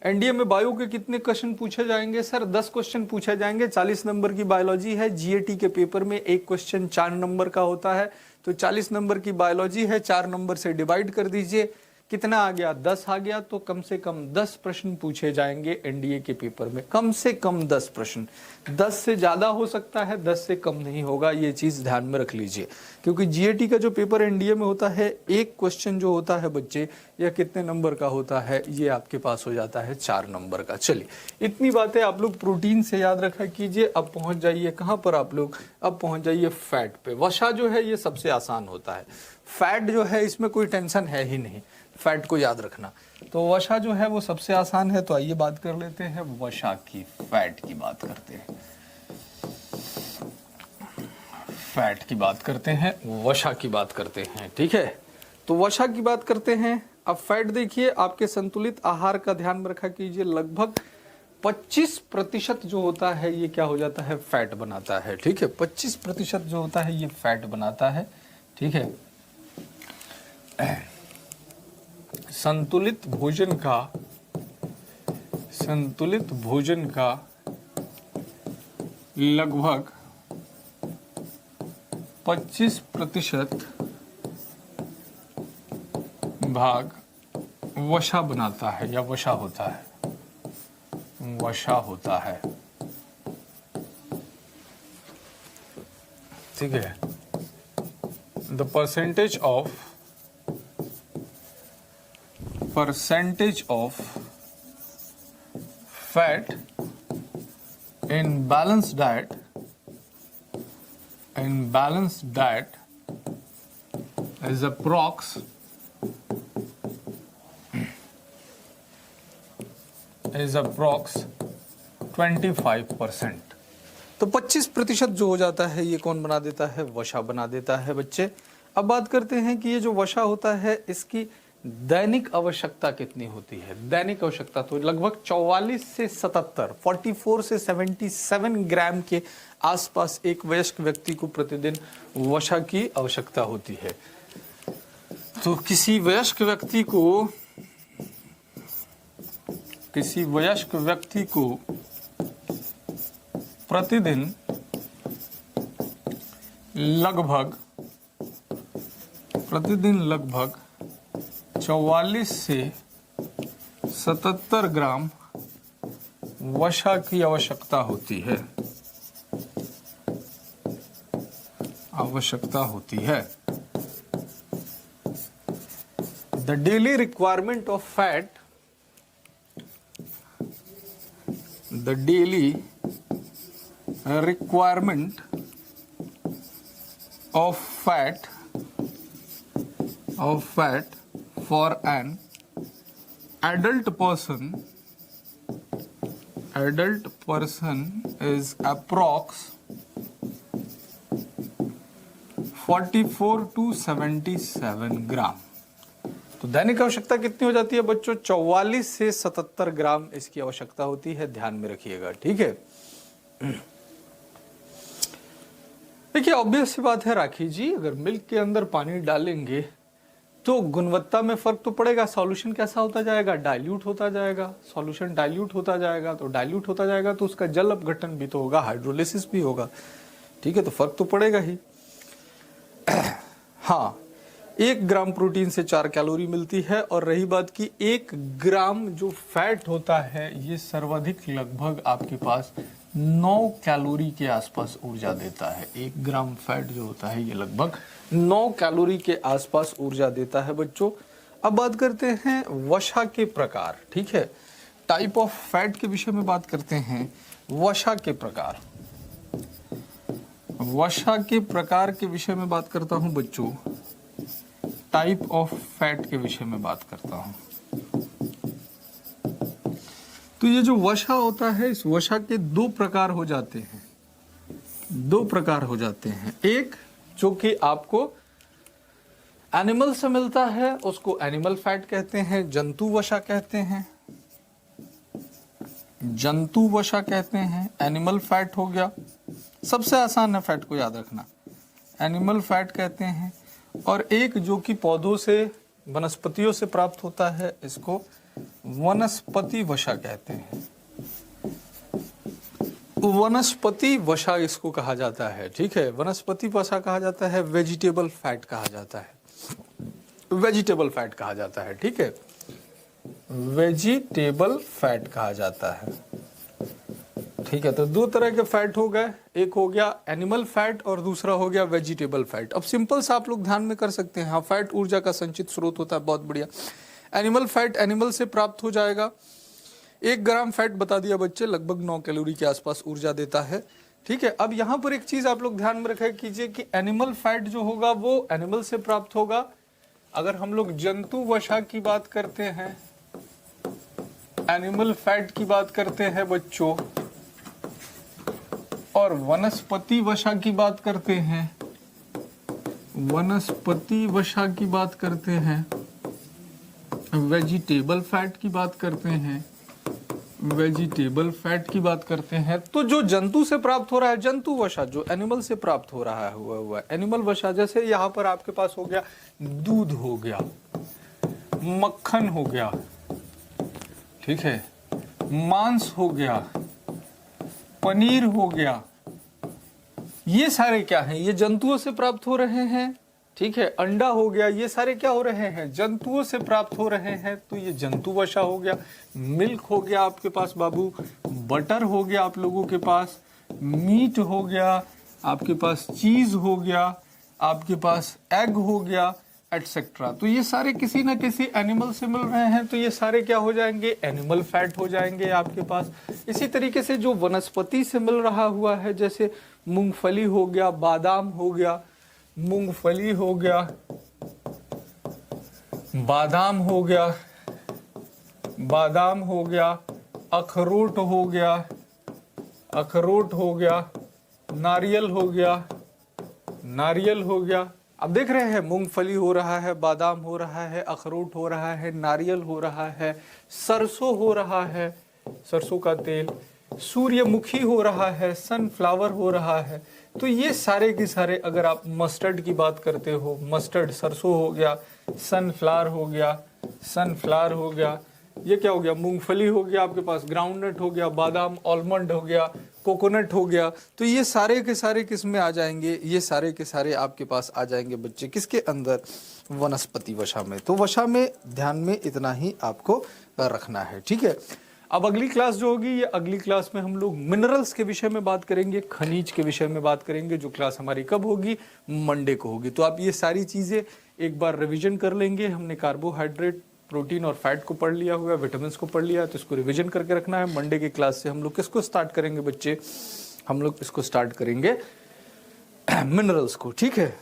एनडीए में बायो के कितने क्वेश्चन पूछे जाएंगे सर? 10 क्वेश्चन पूछे जाएंगे। 40 नंबर की बायोलॉजी है। जीएटी के पेपर में एक क्वेश्चन 4 नंबर का होता है, तो 40 नंबर की बायोलॉजी है, 4 नंबर से डिवाइड कर दीजिए, कितना आ गया, 10 आ गया। तो कम से कम 10 प्रश्न पूछे जाएंगे एनडीए के पेपर में, कम से कम 10 प्रश्न। 10 से ज्यादा हो सकता है, 10 से कम नहीं होगा, ये चीज ध्यान में रख लीजिए। क्योंकि जीएटी का जो पेपर एनडीए में होता है, एक क्वेश्चन जो होता है बच्चे या कितने नंबर का होता है, ये आपके पास हो जाता है 4 नंबर का। चलिए इतनी बातें आप लोग प्रोटीन से याद रखा कीजिए। अब पहुंच जाइए कहां पर आप लोग, अब पहुंच जाइए फैट पे। वसा जो है ये सबसे आसान होता है, फैट जो है इसमें कोई टेंशन है ही नहीं। फैट को याद रखना। तो वसा जो है वो सबसे आसान है, तो आइए बात कर लेते हैं वसा की, फैट की बात करते हैं, फैट की बात करते हैं, वसा की बात करते हैं। ठीक है, तो वसा की बात करते हैं। अब फैट देखिए, आपके संतुलित आहार का ध्यान में रखा कीजिए, लगभग 25% जो होता है ये क्या हो जाता है, फैट बनाता है। ठीक है, 25% जो होता है ये फैट बनाता है। ठीक है, संतुलित भोजन का लगभग 25% भाग वसा बनाता है या वसा होता है, वसा होता है। ठीक है, the percentage of fat in balanced diet is approx 25%। तो 25% जो हो जाता है ये कौन बना देता है, वसा बना देता है बच्चे। अब बात करते हैं कि ये जो वसा होता है इसकी दैनिक आवश्यकता कितनी होती है। दैनिक आवश्यकता तो लगभग 44 से 77, 44 से 77 ग्राम के आसपास एक वयस्क व्यक्ति को प्रतिदिन वसा की आवश्यकता होती है। तो किसी वयस्क व्यक्ति को प्रतिदिन लगभग 44 से 77 ग्राम वसा की आवश्यकता होती है। The daily requirement of fat, the daily requirement of fat for an adult person is approx 44 to 77 ग्राम। तो दैनिक आवश्यकता कितनी हो जाती है बच्चों, 44 से 77 ग्राम इसकी आवश्यकता होती है, ध्यान में रखिएगा। ठीक है, देखिए ऑब्वियस सी बात है राखी जी, अगर मिल्क के अंदर पानी डालेंगे तो गुणवत्ता में फर्क तो पड़ेगा, सॉल्यूशन कैसा होता जाएगा, डाइल्यूट होता जाएगा। सॉल्यूशन डाइल्यूट होता जाएगा, तो डाइल्यूट होता जाएगा तो उसका जल अपघटन भी तो होगा, हाइड्रोलिसिस भी होगा। ठीक है, तो फर्क तो पड़ेगा ही। हाँ, 1 ग्राम प्रोटीन से 4 कैलोरी मिलती है। और रही बात की 1 ग्राम जो फैट होता है ये सर्वाधिक लगभग आपके पास 9 कैलोरी के आसपास ऊर्जा देता है। 1 ग्राम फैट जो होता है ये लगभग 9 कैलोरी के आसपास ऊर्जा देता है बच्चों। अब बात करते हैं वसा के प्रकार। ठीक है, टाइप ऑफ फैट के विषय में बात करते हैं। वसा के प्रकार, वसा के प्रकार के विषय में बात करता हूं बच्चों, टाइप ऑफ फैट के विषय में बात करता हूं। तो ये जो वसा होता है, इस वसा के 2 प्रकार हो जाते हैं, 2 प्रकार हो जाते हैं। एक जो कि आपको एनिमल से मिलता है उसको एनिमल फैट कहते हैं, जंतु वसा कहते हैं, जंतु वसा कहते हैं। एनिमल फैट हो गया, सबसे आसान है फैट को याद रखना, एनिमल फैट कहते हैं। और एक जो कि पौधों से, वनस्पतियों से प्राप्त होता है, इसको वनस्पति वसा कहते हैं, वनस्पति वसा इसको कहा जाता है। ठीक है, वनस्पति वसा कहा जाता है, वेजिटेबल फैट कहा जाता है, वेजिटेबल फैट कहा जाता है। ठीक है, वेजिटेबल फैट कहा जाता है। ठीक है, तो 2 तरह के फैट हो गए, एक हो गया एनिमल फैट और दूसरा हो गया वेजिटेबल फैट। अब सिंपल सा आप लोग ध्यान में कर सकते हैं, हाँ फैट ऊर्जा का संचित स्रोत होता है, बहुत बढ़िया। एनिमल फैट एनिमल से प्राप्त हो जाएगा। 1 ग्राम फैट बता दिया बच्चे, लगभग 9 कैलोरी के आसपास ऊर्जा देता है। ठीक है, अब यहाँ पर एक चीज आप लोग ध्यान में रखा कीजिए कि एनिमल फैट जो होगा वो एनिमल से प्राप्त होगा, अगर हम लोग जंतु वसा की बात करते हैं, एनिमल फैट की बात करते हैं बच्चों, और वनस्पति वसा की बात करते हैं, वनस्पति वसा की बात करते हैं, वेजिटेबल फैट की बात करते हैं, वेजिटेबल फैट की बात करते हैं, तो जो जंतु से प्राप्त हो रहा है जंतु वसा, जो एनिमल से प्राप्त हो रहा है हुआ एनिमल वसा, जैसे यहाँ पर आपके पास हो गया दूध हो गया, मक्खन हो गया, ठीक है, मांस हो गया, पनीर हो गया, ये सारे क्या हैं, ये जंतुओं से प्राप्त हो रहे हैं, ठीक है, अंडा हो गया, ये सारे क्या हो रहे हैं, जंतुओं से प्राप्त हो रहे हैं, तो ये जंतु वसा हो गया। मिल्क हो गया आपके पास बाबू, बटर हो गया आप लोगों के पास, मीट हो गया आपके पास, चीज हो गया आपके पास, एग हो गया, एटसेट्रा। तो ये सारे किसी ना किसी एनिमल से मिल रहे हैं, तो ये सारे क्या हो जाएंगे, एनिमल फैट हो जाएंगे आपके पास। इसी तरीके से जो वनस्पति से मिल रहा हुआ है, जैसे मूंगफली हो गया, बादाम हो गया, मूंगफली हो गया, बादाम हो गया, बादाम हो गया, अखरोट हो गया, अखरोट हो गया, नारियल हो गया, नारियल हो गया। अब देख रहे हैं मूंगफली हो रहा है, बादाम हो रहा है, अखरोट हो रहा है, नारियल हो रहा है, सरसों हो रहा है, सरसों का तेल, सूर्यमुखी हो रहा है, सनफ्लावर हो रहा है। तो ये सारे के सारे, अगर आप मस्टर्ड की बात करते हो, मस्टर्ड सरसों हो गया, सनफ्लावर हो गया, सनफ्लावर हो गया, ये क्या हो गया, मूंगफली हो गया आपके पास, ग्राउंडनट हो गया, बादाम, आलमंड हो गया, कोकोनट हो गया। तो ये सारे के सारे किस में आ जाएंगे, ये सारे के सारे आपके पास आ जाएंगे बच्चे किसके अंदर, वनस्पति वसा में। तो वसा में ध्यान में इतना ही आपको रखना है, ठीक है। अब अगली क्लास जो होगी, ये अगली क्लास में हम लोग मिनरल्स के विषय में बात करेंगे, खनिज के विषय में बात करेंगे, जो क्लास हमारी कब होगी, मंडे को होगी। तो आप ये सारी चीजें एक बार रिवीजन कर लेंगे। हमने कार्बोहाइड्रेट, प्रोटीन और फैट को पढ़ लिया हुआ है, विटामिन को पढ़ लिया, तो इसको रिवीजन करके रखना है। मंडे की क्लास से हम लोग किसको स्टार्ट करेंगे बच्चे, हम लोग इसको स्टार्ट करेंगे मिनरल्स को, ठीक है।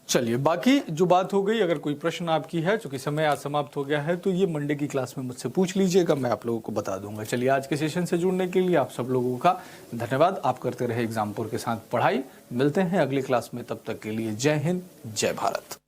चलिए, बाकी जो बात हो गई, अगर कोई प्रश्न आपकी है, चूंकि समय आज समाप्त हो गया है, तो ये मंडे की क्लास में मुझसे पूछ लीजिएगा, मैं आप लोगों को बता दूंगा। चलिए, आज के सेशन से जुड़ने के लिए आप सब लोगों का धन्यवाद। आप करते रहे एग्जामपुर के साथ पढ़ाई। मिलते हैं अगली क्लास में, तब तक के लिए जय हिंद, जय भारत।